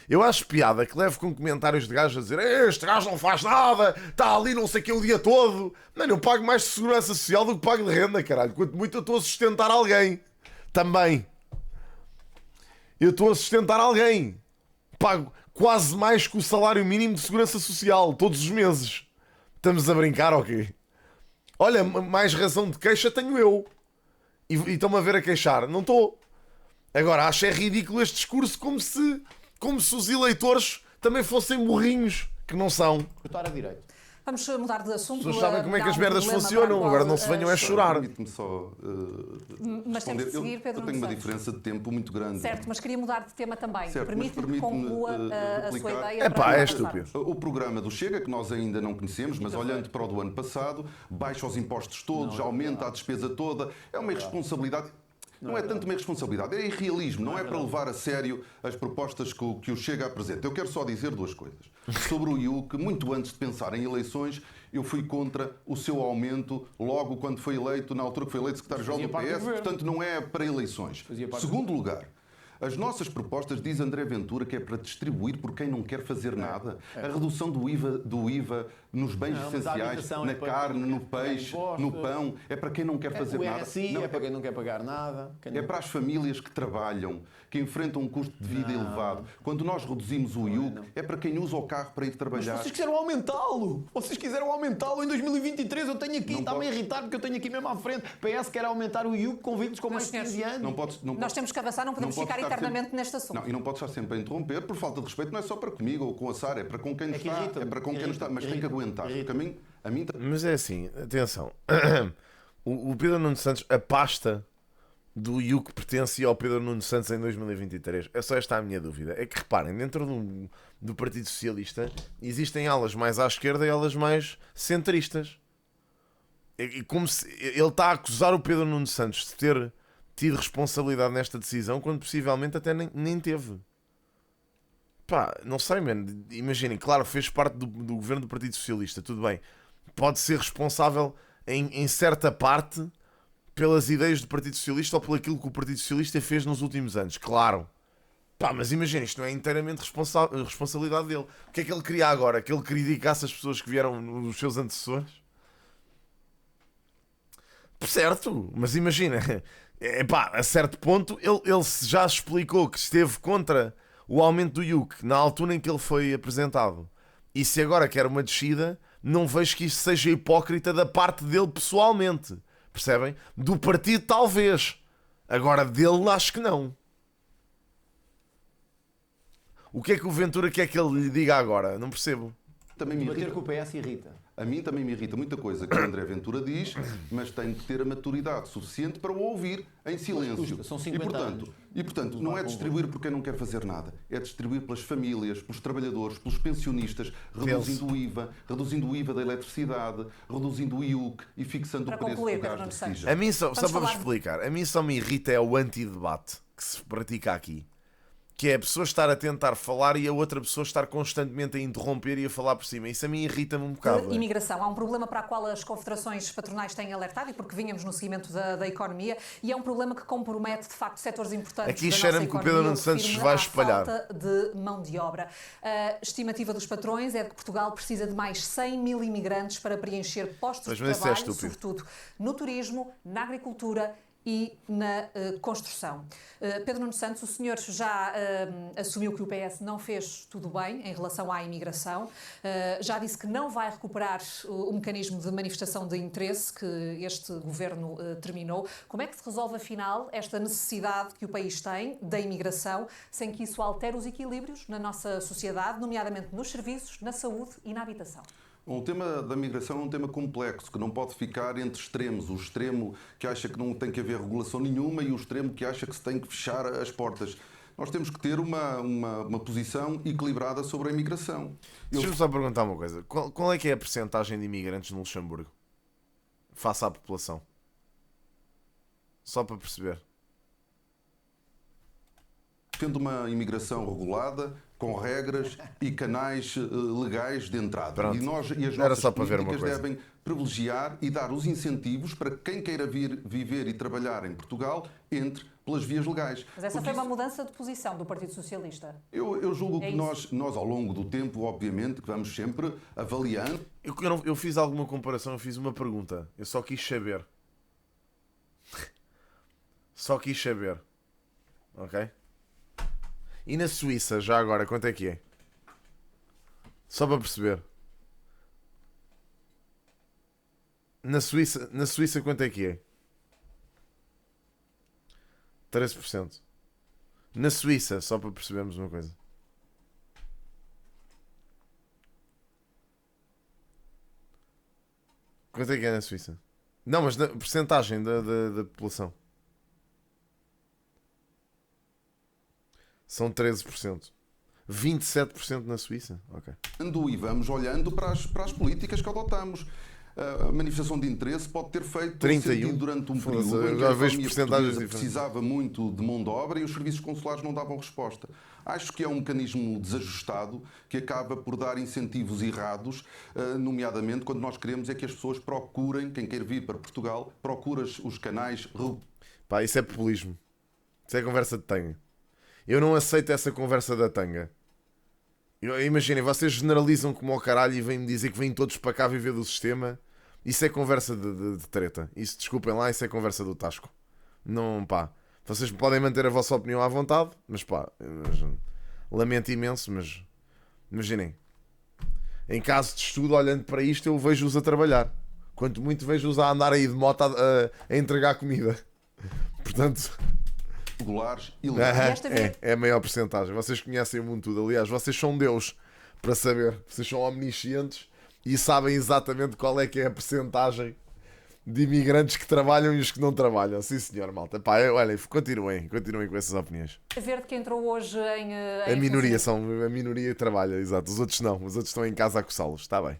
Eu acho piada que levo com comentários de gajos a dizer este gajo não faz nada, está ali não sei o que o dia todo. Mano, eu pago mais de segurança social do que pago de renda, caralho. Quanto muito eu estou a sustentar alguém. Também. Eu estou a sustentar alguém. Pago quase mais que o salário mínimo de segurança social. Todos os meses. Estamos a brincar ou quê? Olha, mais razão de queixa tenho eu. E estão-me a ver a queixar. Não estou. Agora, acho ridículo este discurso como se os eleitores também fossem burrinhos, que não são. Votar a direito. Vamos mudar de assunto. As pessoas sabem como é que as merdas funcionam, agora não se venham a chorar. Permite-me só mas temos de seguir, Pedro eu tenho uma diferença de tempo muito grande. Certo, mas queria mudar de tema também. Certo, Permite-me que conclua a sua ideia. É estúpido. O programa do Chega, que nós ainda não conhecemos, mas olhando para o do ano passado, baixa os impostos todos, aumenta a despesa toda. É uma irresponsabilidade. Não é tanto uma irresponsabilidade, é irrealismo, não é para levar a sério as propostas que o Chega apresenta. Eu quero só dizer duas coisas. Sobre o IUC, muito antes de pensar em eleições, eu fui contra o seu aumento logo quando foi eleito, na altura que foi eleito secretário-geral do PS, portanto não é para eleições. Segundo lugar, As nossas propostas, diz André Ventura, que é para distribuir por quem não quer fazer nada. A redução do IVA nos bens Não, mas a essenciais, habitação na é para carne, quem não no quer pagar peixe, impostos. no pão. É para quem não quer fazer O nada. RSI Não, é para quem não quer pagar nada. é para as famílias que trabalham, que enfrentam um custo de vida elevado. Quando nós reduzimos o IUC, é para quem usa o carro para ir Mas trabalhar. vocês quiseram aumentá-lo! Vocês quiseram aumentá-lo em 2023. Eu tenho aqui, Não está-me a pode- irritar porque eu tenho aqui mesmo à frente. PS quer aumentar o IUC com veículos com mais de Meus 15 anos. Não podes, não Nós podes- temos que avançar, não podemos podes ficar estar eternamente sempre- neste assunto. Não, e não pode estar sempre a interromper por falta de respeito, não é só para comigo ou com a Sara, é para com quem É que está, irrita-me, é para com quem não está, mas tem que irrita-me, aguentar. irrita-me. Porque a mim Mas é assim, atenção. O Pedro Nuno Santos, a pasta do IUC pertencia ao Pedro Nuno Santos em 2023. É só esta a minha dúvida. É que reparem, dentro do Partido Socialista existem alas mais à esquerda e alas mais centristas. E como se ele está a acusar o Pedro Nuno Santos de ter tido responsabilidade nesta decisão, quando possivelmente até nem teve. Pá, não sei, mano. Imaginem, claro, fez parte do governo do Partido Socialista, tudo bem. Pode ser responsável em certa parte pelas ideias do Partido Socialista ou por aquilo que o Partido Socialista fez nos últimos anos, claro. Pá, mas imagina, isto não é inteiramente responsabilidade dele. O que é que ele queria agora? Que ele criticasse as pessoas que vieram, os seus antecessores? Certo, mas imagina, pá, a certo ponto ele já explicou que esteve contra o aumento do IUC na altura em que ele foi apresentado. E se agora quer uma descida, não vejo que isto seja hipócrita da parte dele pessoalmente. Percebem? Do partido talvez. Agora dele acho que não. O que é que o Ventura quer que ele lhe diga agora? Não percebo. também me Debater irrita. com o PS irrita. A mim também me irrita muita coisa que o André Ventura diz, mas tenho que ter a maturidade suficiente para o ouvir em silêncio. custa, são 50 anos. E portanto, não é distribuir por quem não quer fazer nada. É distribuir pelas famílias, pelos trabalhadores, pelos pensionistas, reduzindo o IVA da eletricidade, reduzindo o IUC e fixando Para o preço concluir, do Pedro gás Nuno de Santos. oxigênio. A mim só Vamos para vos falar- explicar, a mim só me irrita é o antidebate que se pratica aqui. Que é a pessoa estar a tentar falar e a outra pessoa estar constantemente a interromper e a falar por cima. Isso a mim irrita-me um bocado. Imigração. Há um problema para o qual as confederações patronais têm alertado e porque vinhamos no seguimento da economia e é um problema que compromete, de facto, setores importantes Aqui da nossa cheira-me que o economia. Pedro Nuno Eu Santos refiro-me vai à espalhar. falta de mão de obra. A estimativa dos patrões é de que Portugal precisa de mais 100 mil imigrantes para preencher postos Mas de isso é trabalho, estúpido. sobretudo no turismo, na agricultura e na construção. Pedro Nuno Santos, o senhor já assumiu que o PS não fez tudo bem em relação à imigração, já disse que não vai recuperar o mecanismo de manifestação de interesse que este governo terminou. Como é que se resolve, afinal, esta necessidade que o país tem da imigração, sem que isso altere os equilíbrios na nossa sociedade, nomeadamente nos serviços, na saúde e na habitação? O tema da migração é um tema complexo, que não pode ficar entre extremos. O extremo que acha que não tem que haver regulação nenhuma e o extremo que acha que se tem que fechar as portas. Nós temos que ter uma posição equilibrada sobre a imigração. Deixa-me só perguntar uma coisa. Qual é que é a percentagem de imigrantes no Luxemburgo? Face à população. Só para perceber. Tendo uma imigração regulada, com regras e canais legais de entrada. Pronto. E as Era nossas só para ver uma políticas coisa. devem privilegiar e dar os incentivos para que quem queira vir viver e trabalhar em Portugal entre pelas vias legais. Mas essa Porque foi uma isso- mudança de posição do Partido Socialista. Eu julgo É que nós, ao longo do tempo, obviamente, que vamos sempre avaliando. Eu fiz alguma comparação, eu fiz uma pergunta. Eu só quis saber. Só quis saber. Ok? E na Suíça, já agora, quanto é que é? Só para perceber. Na Suíça quanto é que é? 13%. Na Suíça, só para percebermos uma coisa. Quanto é que é na Suíça? Não, mas na percentagem da população. São 13%. 27% na Suíça. Ok. E vamos olhando para as políticas que adotamos. A manifestação de interesse pode ter feito 31. sentido durante um Foda-se, período em eu que já a vejo economia percentagens portuguesa diferentes. precisava muito de mão de obra e os serviços consulares não davam resposta. Acho que é um mecanismo desajustado que acaba por dar incentivos errados, nomeadamente quando nós queremos é que as pessoas procurem, quem quer vir para Portugal, procura os canais. Pá, isso é populismo. Isso é conversa de tenho. Eu não aceito essa conversa da tanga. Imaginem, vocês generalizam como ao caralho e vêm-me dizer que vêm todos para cá viver do sistema. Isso é conversa de treta. Isso, desculpem lá, isso é conversa do Tasco. Não, pá. Vocês podem manter a vossa opinião à vontade, mas pá, lamento imenso, mas imaginem. Em caso de estudo, olhando para isto, eu vejo-os a trabalhar. Quanto muito vejo-os a andar aí de moto a entregar comida. Portanto... regulares e legais. É a maior porcentagem. Vocês conhecem o mundo tudo. Aliás, vocês são Deus para saber. Vocês são omniscientes e sabem exatamente qual é que é a porcentagem de imigrantes que trabalham e os que não trabalham. Sim, senhor, malta. Pá, olhem, continuem com essas opiniões. Verde que entrou hoje em a minoria a minoria trabalha, exato. Os outros não. Os outros estão em casa a coçá-los. Está bem.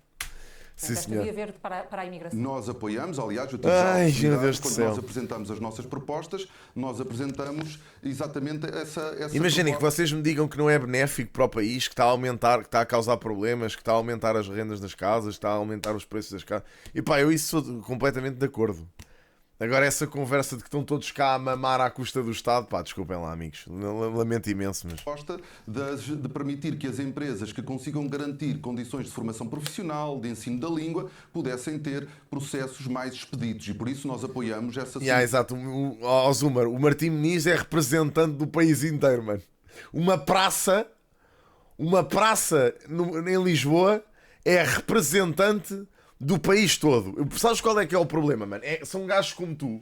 Sim, senhor. Via verde para a imigração. Nós apoiamos, aliás, eu tive já a meu oportunidade, Deus do quando céu. nós apresentamos as nossas propostas, nós apresentamos exatamente essa Imaginem que proposta. vocês me digam que não é benéfico para o país, que está a aumentar, que está a causar problemas, que está a aumentar as rendas das casas, que está a aumentar os preços das casas. E pá, eu isso sou completamente de acordo. Agora essa conversa de que estão todos cá a mamar à custa do Estado, pá, desculpem lá, amigos. Lamento imenso, mas... de permitir que as empresas que consigam garantir condições de formação profissional, de ensino da língua, pudessem ter processos mais expeditos. E por isso nós apoiamos essa solução. Exato. Zumar, o Martim Muniz é representante do país inteiro, mano. Uma praça em Lisboa é representante do país todo. Sabes qual é que é o problema, mano? São gajos como tu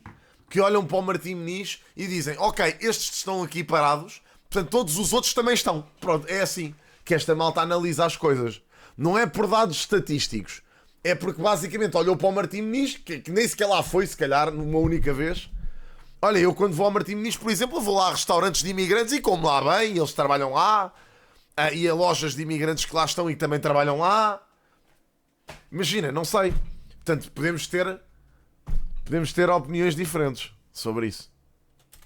que olham para o Martim Muniz e dizem: ok, estes estão aqui parados, portanto todos os outros também estão. Pronto, é assim que esta malta analisa as coisas. Não é por dados estatísticos. É porque basicamente olhou para o Martim Muniz, que nem sequer lá foi, se calhar, numa única vez. Olha, eu quando vou ao Martim Muniz, por exemplo, vou lá a restaurantes de imigrantes e como lá bem, eles trabalham lá. E a lojas de imigrantes que lá estão e que também trabalham lá. Imagina, não sei. Portanto, podemos ter opiniões diferentes sobre isso.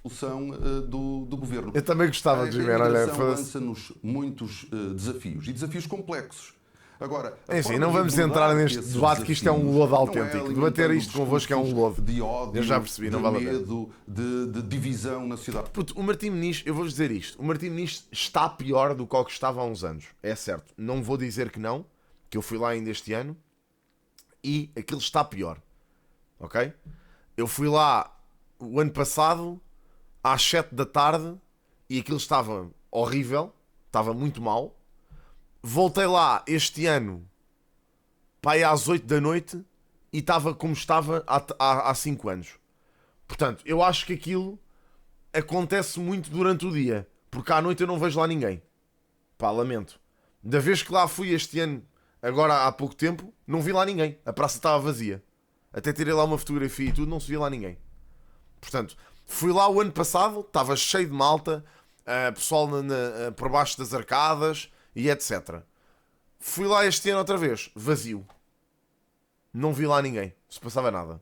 Solução do governo. Eu também gostava de ver. A Olha, imigração lança-nos muitos desafios e desafios complexos. Agora, enfim, não vamos entrar neste debate que isto é um lodo autêntico. Debater isto convosco é um lodo. De ódio, eu já percebi, não vale a pena. Medo, de divisão na sociedade. Puto, o Martim Muniz, eu vou-vos dizer isto. O Martim Muniz está pior do que o que estava há uns anos. É certo. Não vou dizer que não, que eu fui lá ainda este ano e aquilo está pior. Ok? Eu fui lá o ano passado às 7 da tarde e aquilo estava horrível, estava muito mal. Voltei lá este ano pá, às 8 da noite e estava como estava há 5 anos. Portanto, eu acho que aquilo acontece muito durante o dia, porque à noite eu não vejo lá ninguém. Pá, lamento. Da vez que lá fui este ano, agora há pouco tempo, não vi lá ninguém. A praça estava vazia. Até tirei lá uma fotografia e tudo, não se via lá ninguém. Portanto, fui lá o ano passado, estava cheio de malta, pessoal por baixo das arcadas e etc. Fui lá este ano outra vez, vazio. Não vi lá ninguém, não se passava nada.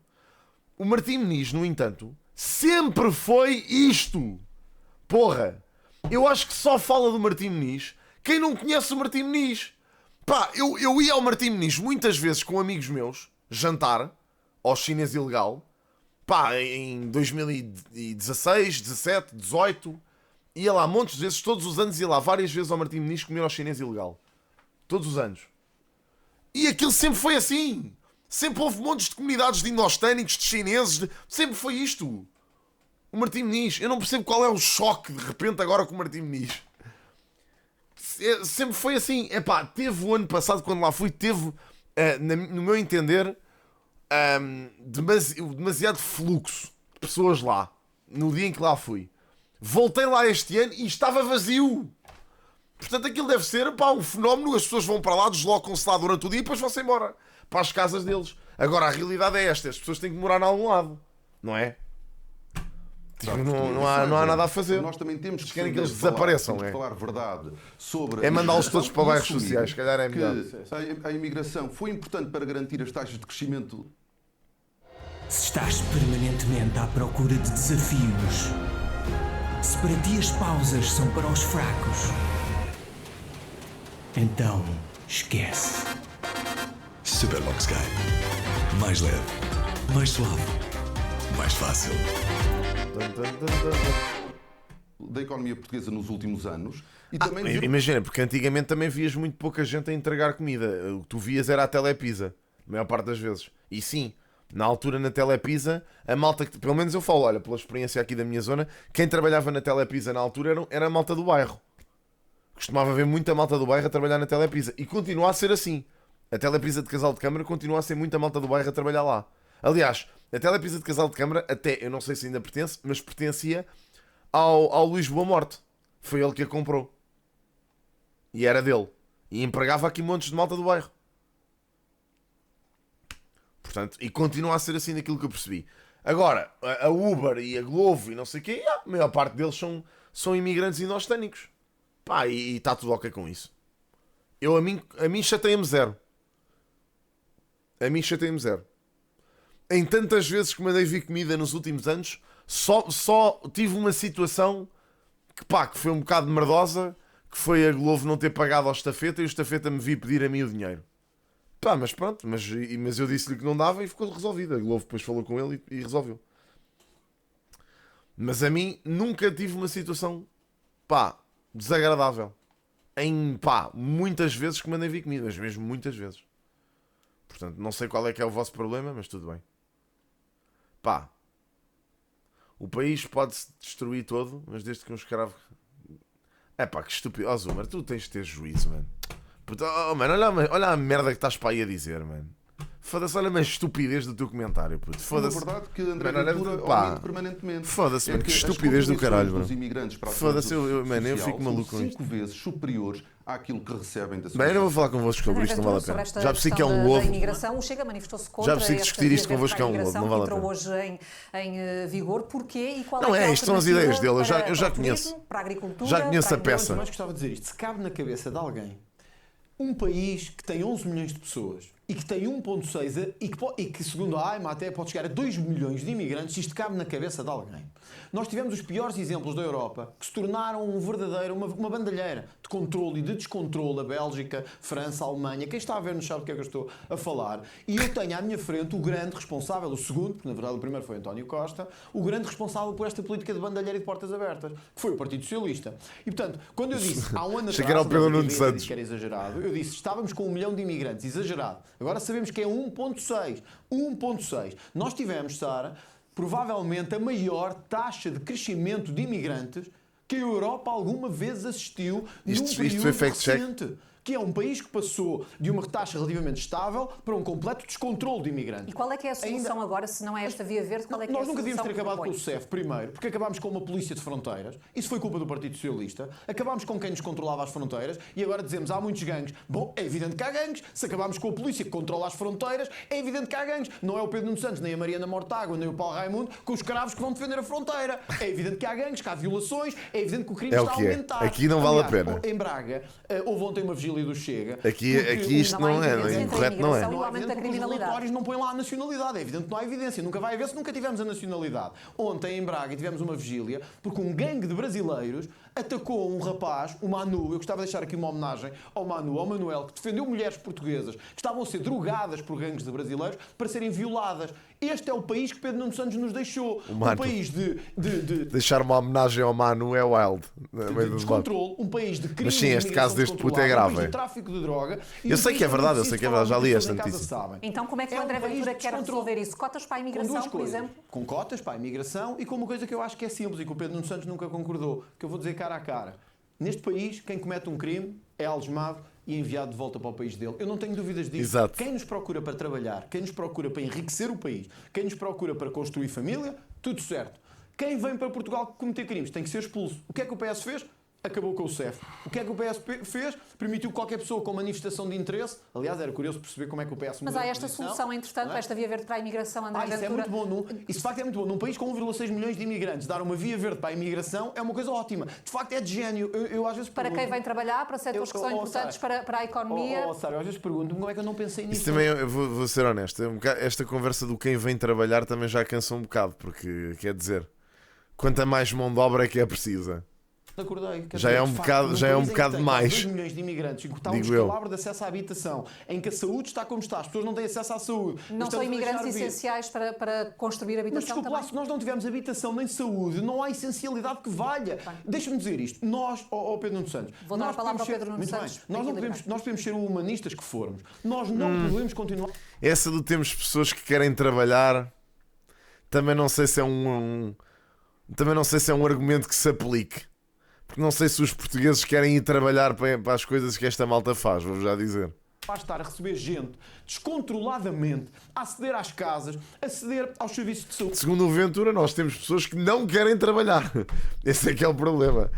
O Martim Muniz, no entanto, sempre foi isto. Porra, eu acho que só fala do Martim Muniz quem não conhece o Martim Muniz. Pá, eu ia ao Martim Muniz muitas vezes com amigos meus, jantar, ao chinês ilegal, pá, em 2016, 17, 18, ia lá montes de vezes, todos os anos ia lá várias vezes ao Martim Muniz comer ao chinês ilegal. Todos os anos. E aquilo sempre foi assim. Sempre houve montes de comunidades de indostânicos, de chineses, sempre foi isto. O Martim Muniz, eu não percebo qual é o choque de repente agora com o Martim Muniz. Sempre foi assim. Epá, teve o ano passado, quando lá fui, teve, no meu entender, demasiado fluxo de pessoas lá, no dia em que lá fui. Voltei lá este ano e estava vazio. Portanto, aquilo deve ser, pá, um fenómeno. As pessoas vão para lá, deslocam-se lá durante o dia e depois vão-se embora para as casas deles. Agora, a realidade é esta: as pessoas têm que morar em algum lado, não é? Tipo, não há nada a fazer. Nós também temos que querem que eles desapareçam, falar verdade sobre. É mandá-los todos para bairros sociais, se calhar é melhor. A imigração foi importante para garantir as taxas de crescimento. Se estás permanentemente à procura de desafios, se para ti as pausas são para os fracos, então esquece. Superbox Sky. Mais leve, mais suave, mais fácil. da economia portuguesa nos últimos anos. E também imagina, porque antigamente também vias muito pouca gente a entregar comida. O que tu vias era a Telepisa, a maior parte das vezes. E sim, na altura na Telepisa, a malta que, pelo menos eu falo, olha, pela experiência aqui da minha zona, quem trabalhava na Telepisa na altura era a malta do bairro. Costumava haver muita malta do bairro a trabalhar na Telepisa. E continua a ser assim. A Telepisa de Casal de Câmara continua a ser muita malta do bairro a trabalhar lá. Aliás, a Telepisa de Casal de Câmara, até, eu não sei se ainda pertence, mas pertencia ao Luís Boa Morte. Foi ele que a comprou. E era dele. E empregava aqui montes de malta do bairro. Portanto, e continua a ser assim daquilo que eu percebi. Agora, a Uber e a Glovo e não sei o quê, a maior parte deles são imigrantes indostânicos. Pá, e está tudo ok com isso. A mim chateia-me zero. A mim chateia-me zero. Em tantas vezes que mandei vir comida nos últimos anos, só tive uma situação que foi um bocado merdosa, que foi a Glovo não ter pagado ao estafeta e o estafeta me vir pedir a mim o dinheiro. Pá, mas pronto, mas eu disse-lhe que não dava e ficou resolvido. A Glovo depois falou com ele e resolveu. Mas a mim nunca tive uma situação, desagradável. Muitas vezes que mandei vir comida, mas mesmo muitas vezes. Portanto, não sei qual é que é o vosso problema, mas tudo bem. O país pode-se destruir todo, mas desde que um escravo... que estúpido. Ó, Zumar, tu tens de ter juízo, mano. Puta, mano, olha a merda que estás para aí a dizer, mano. Foda-se, olha a estupidez do teu comentário, puto. Foda-se. É verdade que André Ventura aumenta permanentemente. Foda-se, mano, que estupidez do caralho, mano. Foda-se, eu fico maluco com isto. 5 vezes superiores àquilo que recebem da sociedade. Bem, eu não vou falar convosco sobre isto, não vale a pena. Já percebi que é um ovo. O Chega manifestou-se contra. Já percebi que discutir isto convosco é um ovo, não vale a pena. Entrou hoje em vigor. Porquê e qual não é isto são as ideias dele, eu já conheço. Para a agricultura, já conheço a peça. Mas gostava de dizer isto, se cabe na cabeça de alguém um país que tem 11 milhões de pessoas e que tem 1,6 e que segundo a AIMA até pode chegar a 2 milhões de imigrantes, isto cabe na cabeça de alguém. Nós tivemos os piores exemplos da Europa que se tornaram uma bandalheira de controle e de descontrole. A Bélgica, França, a Alemanha. Quem está a ver não sabe do que é que eu estou a falar. E eu tenho à minha frente o grande responsável, o segundo, porque na verdade o primeiro foi António Costa, o grande responsável por esta política de bandalheira e de portas abertas, que foi o Partido Socialista. E portanto, quando eu disse há um ano atrás, que era o Pedro Nuno Santos, que era exagerado, eu disse estávamos com 1 milhão de imigrantes, exagerado. Agora sabemos que é 1,6. 1,6. Nós tivemos, Sara, provavelmente a maior taxa de crescimento de imigrantes que a Europa alguma vez assistiu num período recente. Que é um país que passou de uma taxa relativamente estável para um completo descontrole de imigrantes. E qual é que é a solução agora, se não é esta via verde? Qual é que nós é a nunca devíamos ter acabado propõe? com o CEF primeiro, porque acabámos com uma polícia de fronteiras. Isso foi culpa do Partido Socialista. Acabámos com quem nos controlava as fronteiras e agora dizemos há muitos gangues. Bom, é evidente que há gangues. Se acabámos com a polícia que controla as fronteiras, é evidente que há gangues. Não é o Pedro Nuno Santos, nem a Mariana Mortágua, nem o Paulo Raimundo, com os escravos que vão defender a fronteira. É evidente que há gangues, que há violações, é evidente que o crime está a aumentar. Aqui não vale a pena. Em Braga, houve ontem uma vigília do Chega. Aqui isto não é, incorreto não é. Não há evidência porque os relatórios não põem lá a nacionalidade. É evidente que não há evidência. Nunca vai haver se nunca tivemos a nacionalidade. Ontem em Braga tivemos uma vigília porque um gangue de brasileiros atacou um rapaz, o Manu. Eu gostava de deixar aqui uma homenagem ao Manu, ao Manuel, que defendeu mulheres portuguesas que estavam a ser drogadas por gangues de brasileiros para serem violadas. Este é o país que Pedro Nuno Santos nos deixou. Um país de deixar uma homenagem ao Manu é wild. De descontrole, um país de crime. Mas sim, este caso deste puto é grave. Um país de tráfico de droga. Eu sei que é verdade, já li esta notícia. Então como é que o André Ventura quer resolver isso? Cotas para a imigração, por exemplo? Com cotas para a imigração e com uma coisa que eu acho que é simples e que o Pedro Nuno Santos nunca concordou, que eu vou dizer cara a cara. Neste país, quem comete um crime é algemado e enviado de volta para o país dele. Eu não tenho dúvidas disso. Exato. Quem nos procura para trabalhar, quem nos procura para enriquecer o país, quem nos procura para construir família, tudo certo. Quem vem para Portugal cometer crimes tem que ser expulso. O que é que o PS fez? Acabou com o CEF. O que é que o PS fez? Permitiu que qualquer pessoa com manifestação de interesse... Aliás, era curioso perceber como é que o PS... Mas há esta solução, entretanto, esta via verde para a imigração, André Ventura... Isso é muito bom. Isso, de facto, é muito bom. Num país com 1,6 milhões de imigrantes, dar uma via verde para a imigração é uma coisa ótima. De facto, é de gênio. Eu às vezes para quem vem trabalhar, para setores que são importantes para a economia... Sário, às vezes pergunto-me como é que eu não pensei nisso. Isso também, eu vou ser honesto, esta conversa do quem vem trabalhar também já cansa um bocado, porque, quer dizer, quanta mais mão de obra é que é precisa? Acordei. Quer Já dizer, é um de facto, bocado- num já é um país em que bocado tem demais. 2 milhões de imigrantes, em que está um Digo eu. descalabro de acesso à habitação, em que a saúde está como está, as pessoas não têm acesso à saúde. Não Estamos são a imigrantes deixar vir. essenciais para construir Mas habitação desculpe lá, também? se nós não tivermos habitação nem saúde, não há essencialidade que valha. Deixa-me dizer isto. Nós, ó Pedro Nuno Santos... Vou dar a nós palavra podemos ao Pedro Nuno Muito Santos bem. para Nós, não equilibrar. podemos, nós podemos ser o humanistas que formos. Nós não podemos continuar... Essa de termos pessoas que querem trabalhar, também não sei se é também não sei se é um argumento que se aplique. Porque não sei se os portugueses querem ir trabalhar para as coisas que esta malta faz, vou já dizer. Basta estar a receber gente descontroladamente, a aceder às casas, a aceder aos serviços de saúde. Segundo o Ventura, nós temos pessoas que não querem trabalhar. Esse é que é o problema.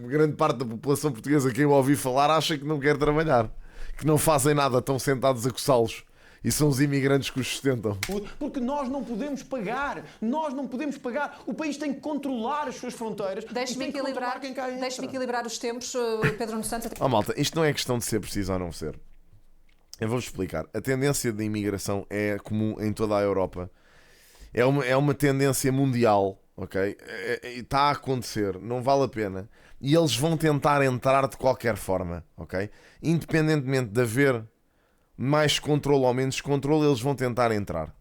Grande parte da população portuguesa que eu ouvi falar acha que não quer trabalhar, que não fazem nada, estão sentados a coçá-los. E são os imigrantes que os sustentam. Porque nós não podemos pagar. Nós não podemos pagar. O país tem que controlar as suas fronteiras. Deixe-me e tem que controlar equilibrar, quem cá entra. deixe-me equilibrar os tempos, Pedro Nuno Santos. Oh, malta, isto não é questão de ser preciso ou não ser. Eu vou-vos explicar. A tendência de imigração é comum em toda a Europa. É uma tendência mundial, ok? Está a acontecer, não vale a pena. E eles vão tentar entrar de qualquer forma, ok? Independentemente de haver mais controle ou menos controle, eles vão tentar entrar.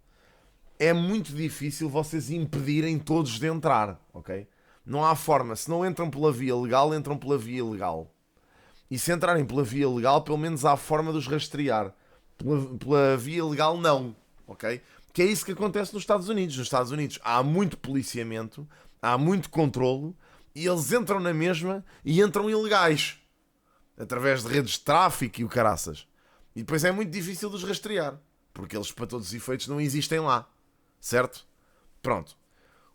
É muito difícil vocês impedirem todos de entrar, ok? Não há forma. Se não entram pela via legal, entram pela via ilegal. E se entrarem pela via legal, pelo menos há forma de os rastrear. Pela via legal, não, ok? Que é isso que acontece nos Estados Unidos. Nos Estados Unidos há muito policiamento, há muito controlo, e eles entram na mesma e entram ilegais. Através de redes de tráfico e o caraças. E depois é muito difícil de os rastrear. Porque eles, para todos os efeitos, não existem lá. Certo? Pronto.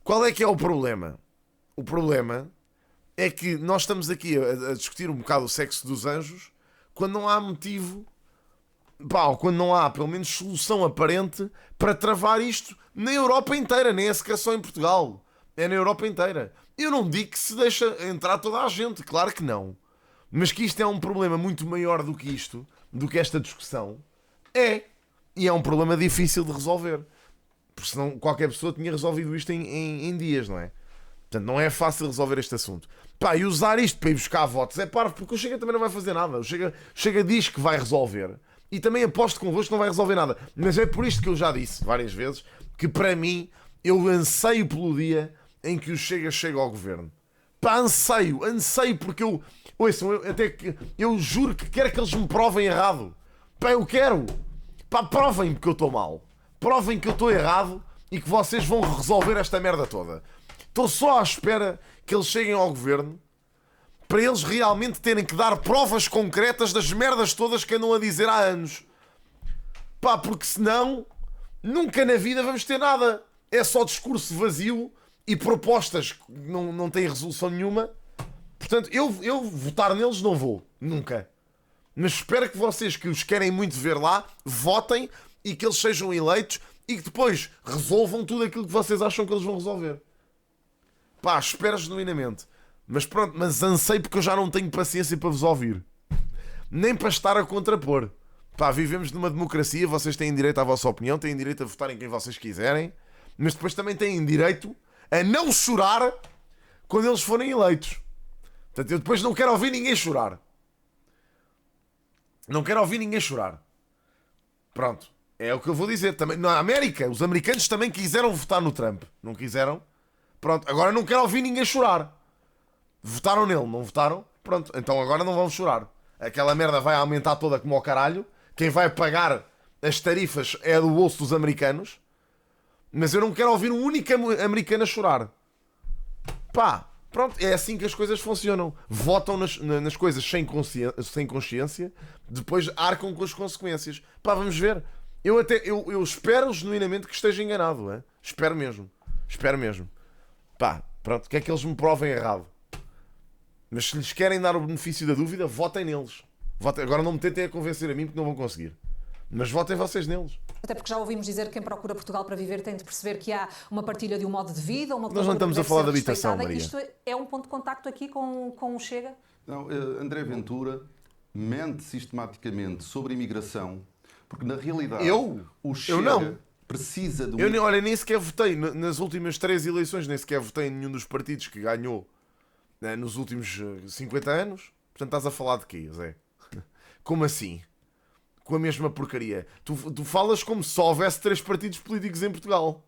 Qual é que é o problema? O problema é que nós estamos aqui a discutir um bocado o sexo dos anjos quando não há motivo, ou quando não há, pelo menos, solução aparente para travar isto na Europa inteira. Nem é sequer só em Portugal. É na Europa inteira. Eu não digo que se deixa entrar toda a gente. Claro que não. Mas que isto é um problema muito maior do que isto, do que esta discussão, e é um problema difícil de resolver, porque senão qualquer pessoa tinha resolvido isto em dias, não é? Portanto, não é fácil resolver este assunto. Pá, e usar isto para ir buscar votos é parvo, porque o Chega também não vai fazer nada. O Chega diz que vai resolver, e também aposto convosco que não vai resolver nada. Mas é por isto que eu já disse várias vezes, que para mim, eu anseio pelo dia em que o Chega chega ao governo. Pá, anseio porque eu juro que quero que eles me provem errado. Pá, eu quero. Pá, provem-me que eu estou mal. Provem que eu estou errado e que vocês vão resolver esta merda toda. Estou só à espera que eles cheguem ao governo para eles realmente terem que dar provas concretas das merdas todas que andam a dizer há anos. Pá, porque senão nunca na vida vamos ter nada. É só discurso vazio e propostas que não têm resolução nenhuma. Portanto, eu votar neles não vou. Nunca. Mas espero que vocês que os querem muito ver lá, votem e que eles sejam eleitos e que depois resolvam tudo aquilo que vocês acham que eles vão resolver. Pá, espero genuinamente. Mas pronto, mas anseio porque eu já não tenho paciência para vos ouvir. Nem para estar a contrapor. Pá, vivemos numa democracia, vocês têm direito à vossa opinião, têm direito a votar em quem vocês quiserem, mas depois também têm direito a não chorar quando eles forem eleitos. Portanto, eu depois não quero ouvir ninguém chorar. Não quero ouvir ninguém chorar. Pronto. É o que eu vou dizer. Também, na América, os americanos também quiseram votar no Trump. Não quiseram? Pronto. Agora não quero ouvir ninguém chorar. Votaram nele, não votaram? Pronto. Então agora não vão chorar. Aquela merda vai aumentar toda como ao caralho. Quem vai pagar as tarifas é do bolso dos americanos. Mas eu não quero ouvir um único americano a chorar. Pá. Pronto, é assim que as coisas funcionam. Votam nas coisas sem consciência, depois arcam com as consequências. Pá, vamos ver. Eu espero genuinamente que esteja enganado. É? Espero mesmo. Pá, pronto, quer que eles me provem errado. Mas se lhes querem dar o benefício da dúvida, votem neles. Agora não me tentem a convencer a mim porque não vão conseguir. Mas votem vocês neles. Até porque já ouvimos dizer que quem procura Portugal para viver tem de perceber que há uma partilha de um modo de vida, uma Nós não estamos a falar de habitação, Maria. Isto é um ponto de contacto aqui com o Chega? Não, André Ventura mente sistematicamente sobre imigração, porque na realidade o Chega não. precisa de Olha, nem sequer votei nas últimas 3 eleições, nem sequer votei em nenhum dos partidos que ganhou nos últimos 50 anos. Portanto, estás a falar de quê, Zé? Como assim? Com a mesma porcaria. Tu falas como se só houvesse 3 partidos políticos em Portugal.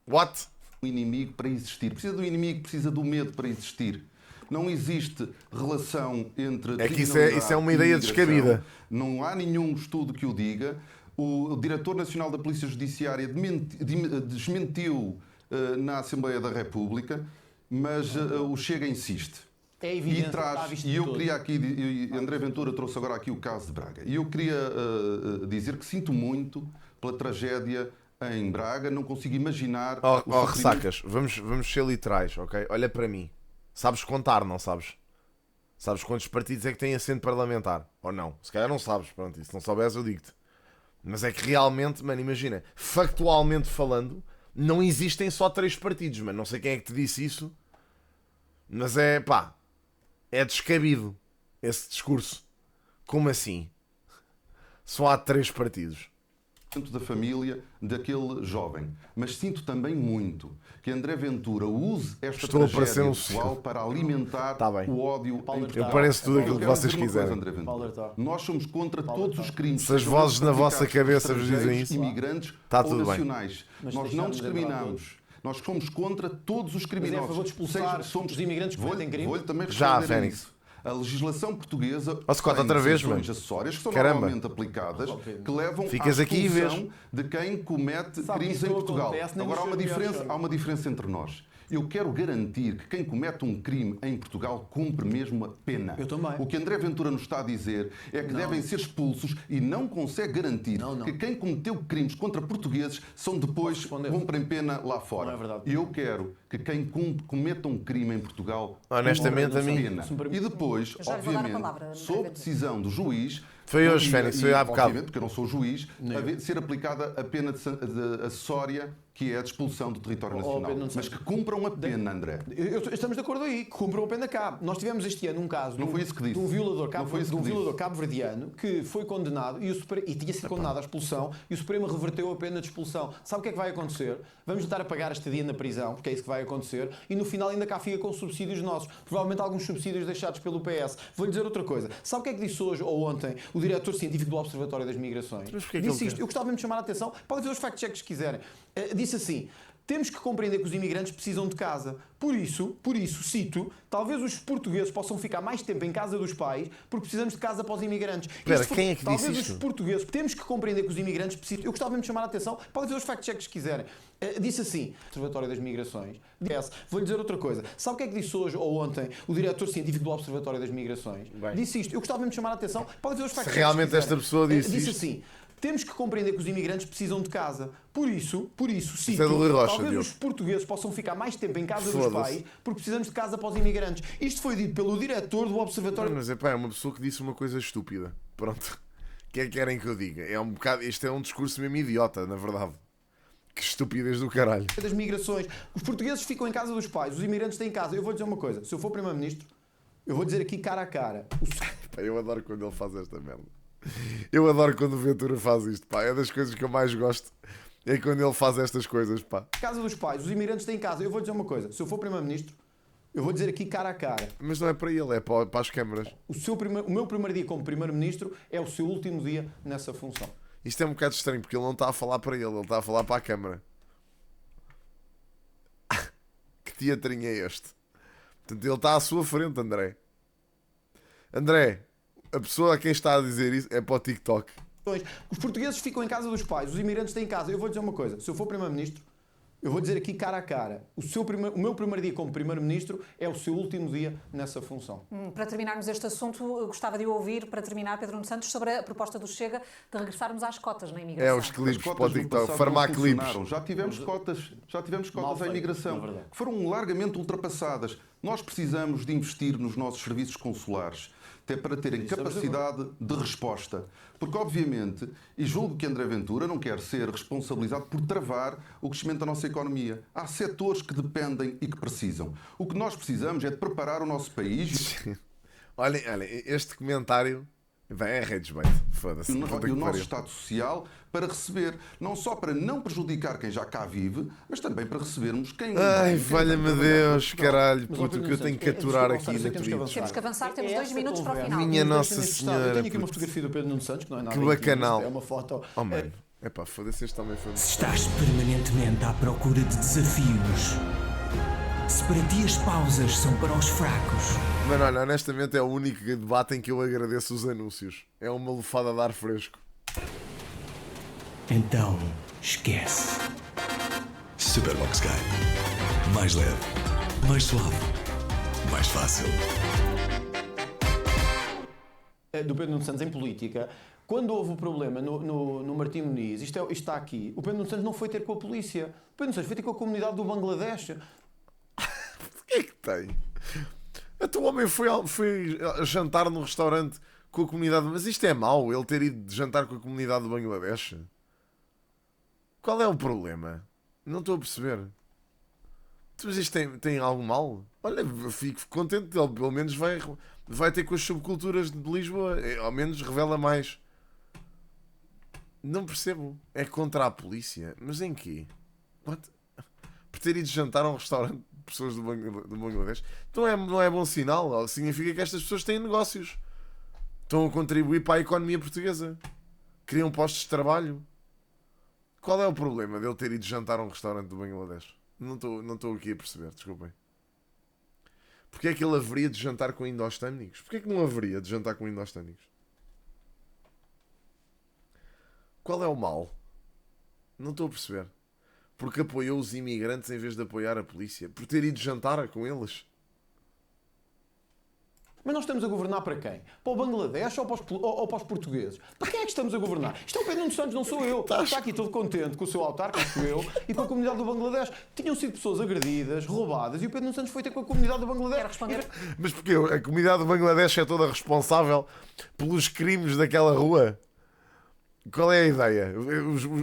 What? O inimigo para existir. Precisa do inimigo, precisa do medo para existir. Não existe relação entre É que isso é uma ideia descabida. Não há nenhum estudo que o diga. O diretor nacional da Polícia Judiciária desmentiu na Assembleia da República, mas o Chega insiste. É evidente, E eu queria aqui, André Ventura trouxe agora aqui o caso de Braga. E eu queria dizer que sinto muito pela tragédia em Braga, não consigo imaginar... Ressacas, vamos ser literais, ok? Olha para mim. Sabes contar, não sabes? Sabes quantos partidos é que têm assento parlamentar? Ou não? Se calhar não sabes, pronto, se não souberes eu digo-te. Mas é que realmente, mano, imagina, factualmente falando, não existem só 3 partidos, mano. Não sei quem é que te disse isso, mas é descabido esse discurso. Como assim? Só há 3 partidos. Da família daquele jovem. Mas sinto também muito que André Ventura use esta tragédia pessoal para alimentar o ódio. Eu pareço tudo aquilo que vocês quiserem. Nós somos contra todos os crimes. Se as vozes na vossa cabeça vos dizem isso, imigrantes está ou tudo nacionais. Nós não discriminamos. Nós somos contra todos os criminosos. Mas é a favor de expulsar os imigrantes que cometem crime? Vou-lhe também Já, responder a Fênix. isso. A legislação portuguesa tem outra vez, sanções acessórias que são Caramba. normalmente aplicadas, que levam Ficas à aqui e vês. expulsão de quem comete Sabe, crimes isso em não Portugal. acontece nem Agora nos há uma diferença entre nós. Eu quero garantir que quem comete um crime em Portugal cumpre mesmo a pena. Eu também. O que André Ventura nos está a dizer é que devem ser expulsos e não consegue garantir que quem cometeu crimes contra portugueses são depois cumprem pena lá fora. Não é verdade. E eu quero que quem cometa um crime em Portugal honestamente, cumpra a mim... pena. E depois, Eu já lhe vou dar a obviamente, palavra, André sob Ventura. decisão do juiz, Foi hoje, Fênix, foi há bocado. obviamente, porque eu não sou juiz, ser aplicada a pena de acessória, que é a de expulsão do território nacional. Mas que cumpram a pena, André. Estamos de acordo aí, que cumpram a pena cá. Nós tivemos este ano um caso Não foi isso que disse. de um violador Não foi isso que disse. cabo-verdiano que foi condenado e tinha sido condenado à expulsão e o Supremo reverteu a pena de expulsão. Sabe o que é que vai acontecer? Vamos tentar a pagar este dia na prisão, porque é isso que vai acontecer, e no final ainda cá fica com subsídios nossos. Provavelmente alguns subsídios deixados pelo PS. Vou-lhe dizer outra coisa. Sabe o que é que disse hoje ou ontem o diretor científico do Observatório das Migrações? Disse isto. Eu gostava mesmo de chamar a atenção. Podem ver os fact-checks que quiserem. Disse assim: temos que compreender que os imigrantes precisam de casa. Por isso, cito, talvez os portugueses possam ficar mais tempo em casa dos pais porque precisamos de casa para os imigrantes. Espera, quem é que disse talvez isto? Os portugueses, temos que compreender que os imigrantes precisam... Eu gostava mesmo de chamar a atenção. Podem ver os fact-checks que quiserem. Disse assim, Observatório das Migrações. Vou-lhe dizer outra coisa. Sabe o que é que disse hoje ou ontem o diretor científico do Observatório das Migrações? Disse isto. Eu gostava mesmo de chamar a atenção. Podem ver os fact-checks que realmente quiserem. esta pessoa disse Disse isto. assim: temos que compreender que os imigrantes precisam de casa. Por isso, cito, é do Rui Rocha, talvez Diogo. os portugueses possam ficar mais tempo em casa dos Foda-se. pais porque precisamos de casa para os imigrantes. Isto foi dito pelo diretor do Observatório. Mas é uma pessoa que disse uma coisa estúpida. Pronto. O que é que querem que eu diga? Isto é um discurso mesmo idiota, na verdade. Que estupidez do caralho. Das migrações. Os portugueses ficam em casa dos pais, os imigrantes têm em casa. Eu vou dizer uma coisa: se eu for primeiro-ministro, eu vou dizer aqui cara a cara. Pá, eu adoro quando ele faz esta merda. Eu adoro quando o Ventura faz isto, pá. É das coisas que eu mais gosto. É quando ele faz estas coisas, pá. Casa dos pais, os imigrantes têm em casa. Eu vou dizer uma coisa: se eu for primeiro-ministro, eu vou dizer aqui cara a cara. Mas não é para ele, é para as câmaras. O meu primeiro dia como primeiro-ministro é o seu último dia nessa função. Isto é um bocado estranho, porque ele não está a falar para ele está a falar para a câmara. Que teatrinho é este? Portanto, ele está à sua frente, André. André, a pessoa a quem está a dizer isso é para o TikTok. Os portugueses ficam em casa dos pais, os imigrantes têm em casa. Eu vou dizer uma coisa: se eu for primeiro-ministro, eu vou dizer aqui cara a cara. O meu primeiro dia como primeiro-ministro é o seu último dia nessa função. Para terminarmos este assunto, eu gostava de ouvir, para terminar, Pedro Nuno Santos, sobre a proposta do Chega de regressarmos às cotas na imigração. É os clipes para o cotas no TikTok, passado farmaclipes. não funcionaram. Já tivemos cotas à imigração que foram largamente ultrapassadas. Nós precisamos de investir nos nossos serviços consulares, até para terem capacidade de resposta. Porque, obviamente, e julgo que André Ventura não quer ser responsabilizado por travar o crescimento da nossa economia. Há setores que dependem e que precisam. O que nós precisamos é de preparar o nosso país. Olhem, este comentário Bem, é rage bait. Foda-se. E Puta o que nosso pariu. Estado Social para receber, não só para não prejudicar quem já cá vive, mas também para recebermos quem... Ai, quem valha-me vai trabalhar para Deus, Portugal. caralho, Mas, puto, o que eu tenho que Pedro Nuno aturar Santos, aqui eu na sei que Twitch. Temos que avançar, temos É 2 essa minutos para o conversa. final. Minha Deixem-me Nossa neste estado. Senhora, Eu tenho aqui uma puto. fotografia do Pedro Nuno Santos, que não é nada Que intimista, bacanal. é uma foto. Oh, mano. Epá, foda-se, este também foi... Se estás permanentemente à procura de desafios, se para ti as pausas são para os fracos, Mano, olha, honestamente é o único debate em que eu agradeço os anúncios. É uma lufada de ar fresco. então esquece. Superbox Sky. Mais leve, mais suave, mais fácil. Do Pedro Nuno Santos em política, quando houve o problema no Martim Muniz, isto está aqui, o Pedro Nuno Santos não foi ter com a polícia, o Pedro Nuno Santos foi ter com a comunidade do Bangladesh. O que é que tem? Então o homem foi jantar num restaurante com a comunidade... Mas isto é mau, ele ter ido jantar com a comunidade do Bangladesh? Qual é o problema? Não estou a perceber. Mas isto tem algo mal? Olha, fico contente, ele pelo menos vai ter com as subculturas de Lisboa. Ao menos revela mais. Não percebo. É contra a polícia? Mas em quê? What? Por ter ido jantar a um restaurante de pessoas do Bangladesh? Então não é bom sinal. Significa que estas pessoas têm negócios. Estão a contribuir para a economia portuguesa. Criam postos de trabalho. Qual é o problema dele ter ido jantar a um restaurante do Bangladesh? Não estou aqui a perceber, desculpem. Porquê é que ele haveria de jantar com indostânicos? Porquê é que não haveria de jantar com indostânicos? Qual é o mal? Não estou a perceber. Porque apoiou os imigrantes em vez de apoiar a polícia? Por ter ido jantar com eles? Mas nós estamos a governar para quem? Para o Bangladesh ou para os portugueses? Para quem é que estamos a governar? Isto é o Pedro Nuno Santos, não sou eu. Está aqui todo contente com o seu autarca, que sou eu, e com a comunidade do Bangladesh. Tinham sido pessoas agredidas, roubadas, e o Pedro Nuno Santos foi ter com a comunidade do Bangladesh. Quer responder? Mas porque a comunidade do Bangladesh é toda responsável pelos crimes daquela rua? Qual é a ideia?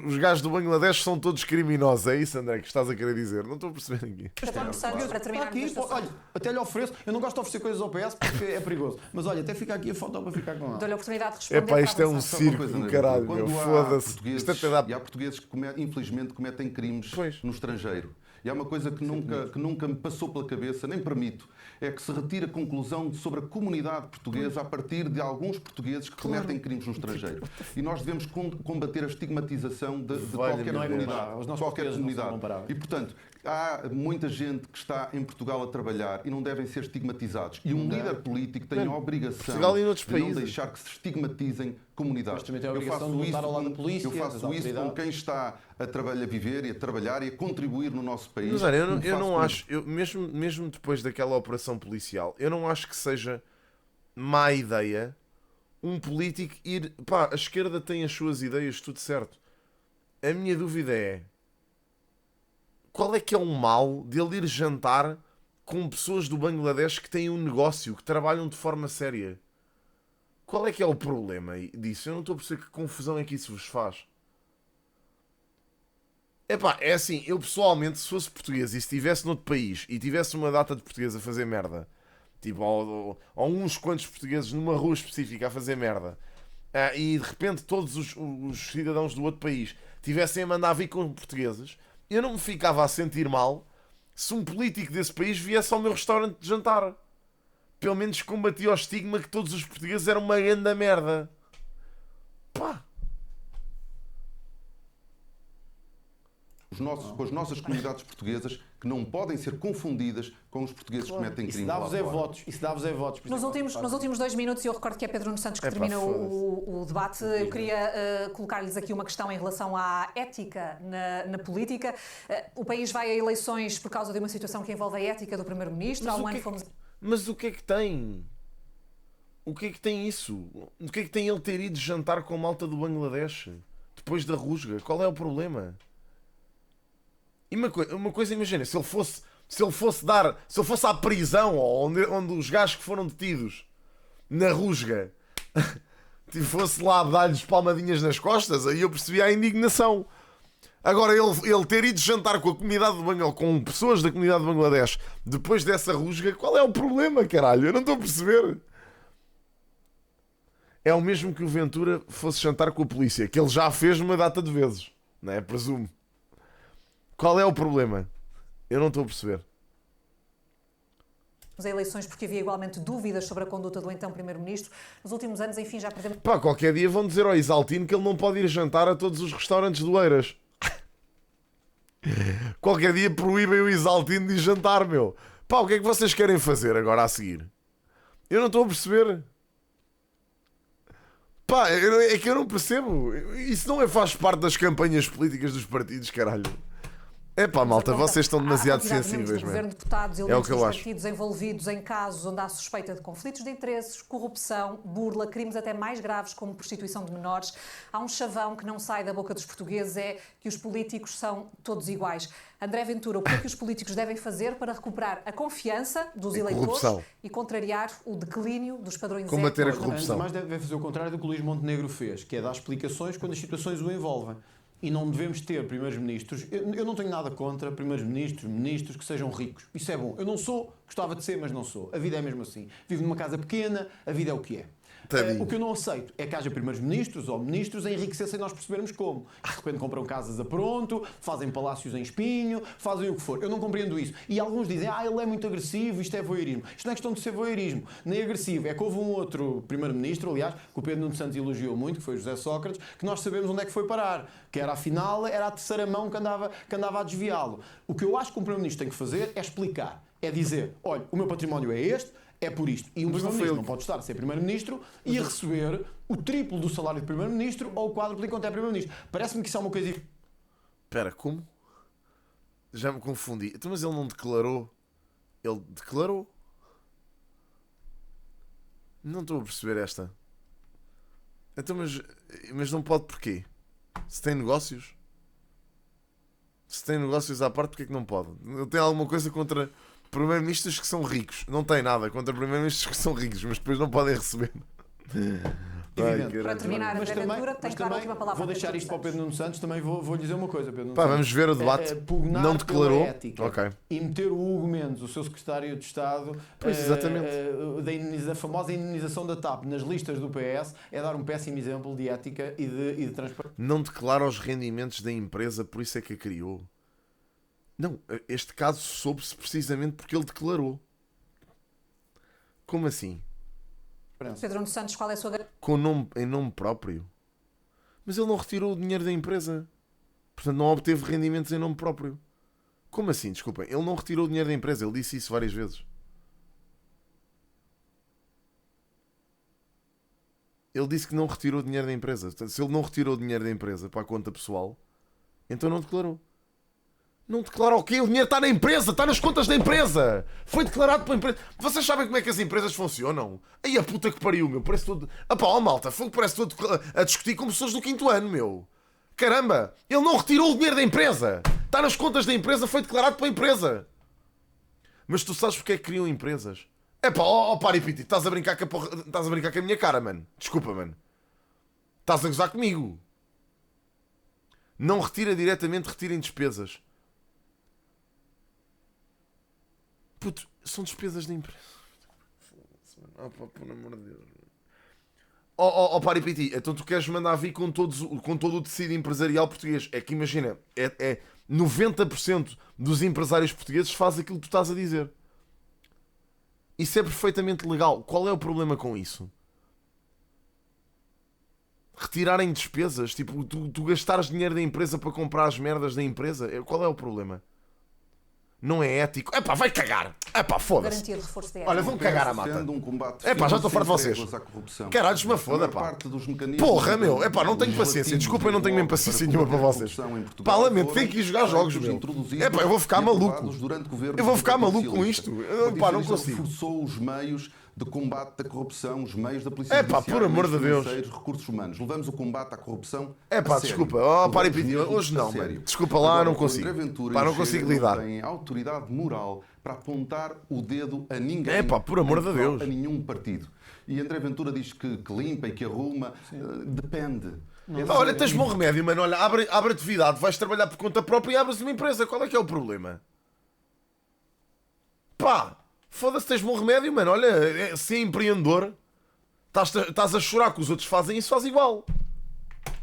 Os gajos do Bangladesh são todos criminosos. É isso, André, que estás a querer dizer? Não estou a perceber aqui. Pedro Nuno Santos, para Está terminar aqui, olha, até lhe ofereço. Eu não gosto de oferecer coisas ao PS porque é perigoso. Mas olha, até fica aqui a foto para ficar com ela. dou-lhe a oportunidade de responder. Epá, isto é um para avançar. circo Coisa, do André, caralho, quando meu. há Foda-se. portugueses- Isto até dá... E há portugueses que, infelizmente, cometem crimes Pois. no estrangeiro. E há uma coisa que nunca me passou pela cabeça, nem permito, é que se retira a conclusão sobre a comunidade portuguesa a partir de alguns portugueses que cometem crimes no estrangeiro. E nós devemos combater a estigmatização de qualquer Deus. comunidade. Os nossos Qualquer portugueses não são comunidade. comparáveis. E, portanto, há muita gente que está em Portugal a trabalhar e não devem ser estigmatizados. E um líder político tem a obrigação Portugal e noutros de não países. deixar que se estigmatizem comunidades. Mas também tem a Eu obrigação faço de lutar isso ao lado com- da polícia, Eu faço das isso com autoridades. quem está a viver e a trabalhar e a contribuir no nosso país. Mas olha, eu como faço não com- acho, mesmo depois daquela operação policial, eu não acho que seja má ideia um político ir. Pá, a esquerda tem as suas ideias, tudo certo. A minha dúvida é: qual é que é o mal dele ir jantar com pessoas do Bangladesh que têm um negócio, que trabalham de forma séria? Qual é que é o problema disso? Eu não estou a perceber que confusão é que isso vos faz. Epá, é assim, eu pessoalmente, se fosse português e se estivesse noutro país e tivesse uma data de português a fazer merda, tipo, ou uns quantos portugueses numa rua específica a fazer merda, e de repente todos os cidadãos do outro país tivessem a mandar vir com portugueses, eu não me ficava a sentir mal se um político desse país viesse ao meu restaurante de jantar. Pelo menos combatia o estigma que todos os portugueses eram uma grande merda. Pá. Com as nossas comunidades portuguesas que não podem ser confundidas com os portugueses que cometem Isso crimes. dá-vos lá é fora. votos. Isso dá-vos é votos. Por Nos isso é que últimos 2 minutos, e eu recordo que é Pedro Nuno Santos que Epá, termina foda-se. o debate, eu queria colocar-lhes aqui uma questão em relação à ética na política. O país vai a eleições por causa de uma situação que envolve a ética do Primeiro-Ministro. Há um ano fomos... Mas o que é que tem? O que é que tem isso? O que é que tem ele ter ido jantar com a malta do Bangladesh depois da rusga? Qual é o problema? E uma coisa, imagina, se ele fosse à prisão, ou onde os gajos que foram detidos na rusga fosse lá dar-lhes palmadinhas nas costas, aí eu percebia a indignação. Agora, ele ter ido jantar com a comunidade do Bangladesh, com pessoas da comunidade do Bangladesh depois dessa rusga, qual é o problema, caralho? Eu não estou a perceber. é o mesmo que o Ventura fosse jantar com a polícia, que ele já fez uma data de vezes, não é? Presumo. Qual é o problema? Eu não estou a perceber. As eleições porque havia igualmente dúvidas sobre a conduta do então Primeiro-Ministro. Nos últimos anos, enfim, já perdemos... Pá, qualquer dia vão dizer ao Isaltino que ele não pode ir jantar a todos os restaurantes do Eiras. Qualquer dia proíbem o Isaltino de ir jantar, meu. Pá, o que é que vocês querem fazer agora a seguir? Eu não estou a perceber. Pá, é que eu não percebo. Isso não faz parte das campanhas políticas dos partidos, caralho. É pá, malta, vocês estão demasiado sensíveis, do governo, deputados, é o elementos que eu dos acho. partidos envolvidos em casos onde há suspeita de conflitos de interesses, corrupção, burla, crimes até mais graves como prostituição de menores. Há um chavão que não sai da boca dos portugueses, é que os políticos são todos iguais. André Ventura, o que é que os políticos devem fazer para recuperar a confiança dos eleitores corrupção. e contrariar o declínio dos padrões Combater a éticos? corrupção. Antes de mais, deve fazer o contrário do que o Luís Montenegro fez, que é dar explicações quando as situações o envolvem. E não devemos ter primeiros-ministros. Eu não tenho nada contra primeiros-ministros, ministros que sejam ricos. Isso é bom. Eu não sou, gostava de ser, mas não sou. A vida é mesmo assim. Vivo numa casa pequena, a vida é o que é. O que eu não aceito é que haja primeiros-ministros ou ministros a enriquecer sem nós percebermos como. De repente compram casas a pronto, fazem palácios em espinho, fazem o que for. Eu não compreendo isso. E alguns dizem, ele é muito agressivo, isto é voyeurismo. Isto não é questão de ser voyeurismo, nem agressivo. É que houve um outro primeiro-ministro, aliás, que o Pedro Nuno Santos elogiou muito, que foi José Sócrates, que nós sabemos onde é que foi parar. Que era, afinal, era a terceira mão que andava a desviá-lo. O que eu acho que um primeiro-ministro tem que fazer é explicar. É dizer, olha, o meu património é este, é por isto. E um primeiro-ministro não pode estar a ser primeiro-ministro e a receber o triplo do salário de primeiro-ministro ou o quádruplo enquanto é primeiro-ministro. Parece-me que isso é uma coisa... Espera, como? Já me confundi. Então, mas ele não declarou? Ele declarou? Não estou a perceber esta. Então, mas não pode porquê? Se tem negócios? Se tem negócios à parte, porquê é que não pode? Ele tem alguma coisa contra primeiros-ministros que são ricos? Não tem nada contra primeiros-ministros que são ricos, mas depois não podem receber. Para terminar, André Ventura tem que dar a última palavra. Vou deixar isto para o Pedro Nuno Santos, também vou dizer uma coisa, Pedro Nuno Pá, Santos. vamos ver o debate. Não declarou. Ética, ok. E meter o Hugo Mendes, o seu secretário de Estado, Pois, exatamente. da famosa indemnização da TAP nas listas do PS, é dar um péssimo exemplo de ética e de transparência. Não declara os rendimentos da empresa, por isso é que a criou. Não, este caso soube-se precisamente porque ele declarou. Como assim? Pedro Nuno Santos, qual é a sua... Em nome próprio? Mas ele não retirou o dinheiro da empresa. Portanto, não obteve rendimentos em nome próprio. Como assim? Desculpem. Ele não retirou o dinheiro da empresa. Ele disse isso várias vezes. Ele disse que não retirou o dinheiro da empresa. Portanto, se ele não retirou o dinheiro da empresa para a conta pessoal, então não declarou. Não declara o quê? O dinheiro está na empresa, está nas contas da empresa. Foi declarado pela empresa. Vocês sabem como é que as empresas funcionam? Aí a puta que pariu, meu. Parece todo... malta, parece todo a discutir com pessoas do 5º ano, meu. Caramba, ele não retirou o dinheiro da empresa. Está nas contas da empresa, foi declarado pela empresa. Mas tu sabes porque é que criam empresas? Paripiti, estás a brincar com a minha cara, mano. Desculpa, mano. Estás a gozar comigo. Não retira diretamente, retira em despesas. Puto, são despesas da empresa. Por amor de Deus. Paripiti, então tu queres mandar vir com todo o tecido empresarial português. É que imagina, 90% dos empresários portugueses faz aquilo que tu estás a dizer. Isso é perfeitamente legal. Qual é o problema com isso? Retirarem despesas? Tipo, tu gastares dinheiro da empresa para comprar as merdas da empresa? Qual é o problema? Não é ético. Vai cagar. Foda-se. Garantia de reforço de ética. Olha, vão cagar à mata. Já estou fora de vocês. Caralho, me foda, Porra, meu. Não tenho paciência. Desculpem, não tenho mesmo paciência nenhuma para vocês. Lamento, tenho que ir jogar jogos, meu. Eu vou ficar maluco. Eu vou ficar maluco com isto. Não consigo. Forçou os meios de combate da corrupção, os meios da polícia judiciária, por amor de Deus. recursos humanos. Levamos o combate à corrupção desculpa. Hoje não, mano. Desculpa lá, não consigo. Não consigo lidar. Não tem autoridade moral para apontar o dedo a ninguém. Por amor de Deus. A nenhum partido. E André Ventura diz que limpa e que arruma. Depende. Olha, tens bom remédio, mano. Olha, abre atividade, vais trabalhar por conta própria e abres uma empresa. Qual é que é o problema? Foda-se, tens bom remédio, mano. Olha, ser empreendedor. Estás a chorar que os outros fazem isso, faz igual.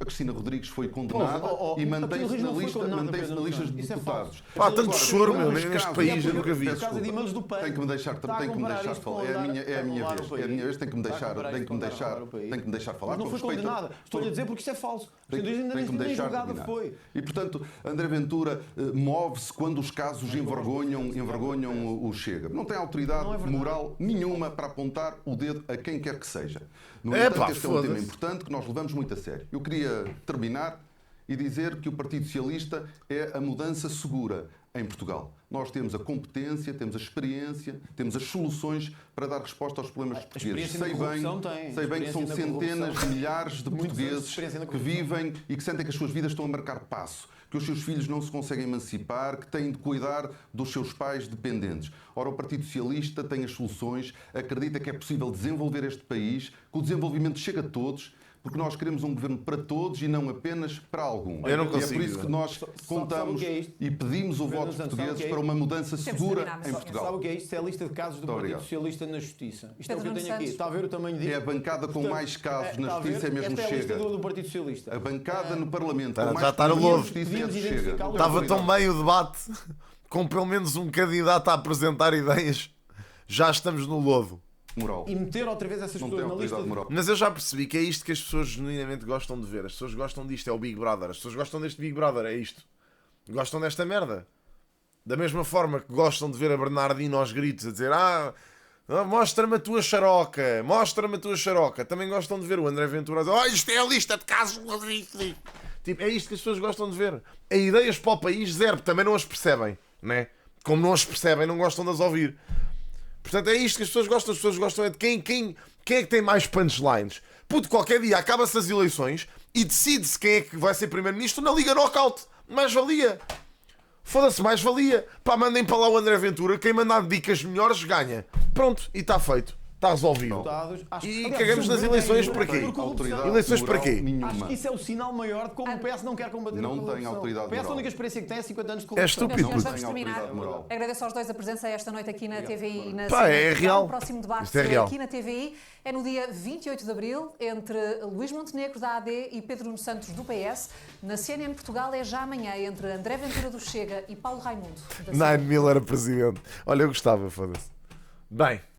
A Cristina Rodrigues foi condenada e mantém-se na lista de deputados. Pá, tanto choro, meu, nos neste casos- país eu nunca vi. Por causa de e-mails do PAN. Tem que me deixar Está a comparar isto falar. com É a minha vez. Está É a minha vez. Tem que me Está a deixar, comparar tem isto que me com deixar, o país. tem que me deixar falar. Mas não com foi respeito- condenada. Estou-lhe a dizer porque isso é falso. Tem que me deixar terminar. foi. E portanto, André Ventura move-se quando os casos envergonham o Chega. Não tem autoridade moral nenhuma para apontar o dedo a quem quer que seja. No entanto, Epá, este é um tema foda-se. importante que nós levamos muito a sério. Eu queria terminar e dizer que o Partido Socialista é a mudança segura em Portugal. Nós temos a competência, temos a experiência, temos as soluções para dar resposta aos problemas dos portugueses. experiência na corrupção tem. Sei bem que são Experiência na centenas corrupção. de milhares de Muitos anos de portugueses experiência na que corrupção. vivem e que sentem que as suas vidas estão a marcar passo, que os seus filhos não se conseguem emancipar, que têm de cuidar dos seus pais dependentes. Ora, o Partido Socialista tem as soluções, acredita que é possível desenvolver este país, que o desenvolvimento chega a todos, porque nós queremos um governo para todos e não apenas para alguns. Eu não E é consigo. por isso que nós Sabe contamos o que é isto? e pedimos o voto Fernando dos Santos, sabe o portugueses que é para isto? uma mudança Temos de segura terminar, em só- Portugal. Sabe o que é isto? Isso é a lista de casos do Muito Partido obrigado. Socialista na Justiça. Isto é o que eu Pedro tenho Nuno aqui. Santos. Está a ver o tamanho disto? É a bancada com mais casos na está a ver? Justiça, é mesmo Esta é a lista Chega. do Partido Socialista. A bancada no Parlamento Já com mais está no casos na lodo. Justiça é Podíamos de Chega. identificá-lo. Estava tão bem o debate, com pelo menos um candidato a apresentar ideias. Já estamos no lodo. Moral. E meter outra vez essas Não tem pessoas na lista autoridade de... moral. Mas eu já percebi que é isto que as pessoas genuinamente gostam de ver. As pessoas gostam disto, é o Big Brother. As pessoas gostam deste Big Brother, é isto. Gostam desta merda. Da mesma forma que gostam de ver a Bernardina aos gritos a dizer mostra-me a tua xaroca, mostra-me a tua xaroca. Também gostam de ver o André Ventura a dizer isto é a lista de casos. Tipo, é isto que as pessoas gostam de ver. As ideias para o país, zero. Também não as percebem, né? Como não as percebem, não gostam de as ouvir. Portanto, é isto que as pessoas gostam é de quem é que tem mais punchlines. Puto, qualquer dia acaba-se as eleições e decide-se quem é que vai ser primeiro-ministro na Liga Knockout. Mais valia. Foda-se, mais valia. Pá, mandem para lá o André Ventura, quem mandar dicas melhores ganha. Pronto, e está feito. Está resolvido. Deputados. E Aliás, cagamos o nas governo eleições tem para quê? corrupção. Autoridade Eleições para moral quê? nenhuma. Acho que isso é o sinal maior de como o PS não quer combater Não a corrupção. tem autoridade O PS, a moral. única experiência que tem é 50 anos de É corrupção. estúpido. Meus senhores, Não vamos tem terminar. autoridade moral. Agradeço aos dois a presença esta noite aqui na TVI e na Pá, CNN é Portugal. real. O próximo debate Isto é real. aqui na TVI é no dia 28 de Abril entre Luís Montenegro da AD e Pedro Nuno Santos do PS. Na CNN Portugal é já amanhã entre André Ventura do Chega e Paulo Raimundo da Nine Miller era presidente. Olha, eu gostava, foda-se. Bem.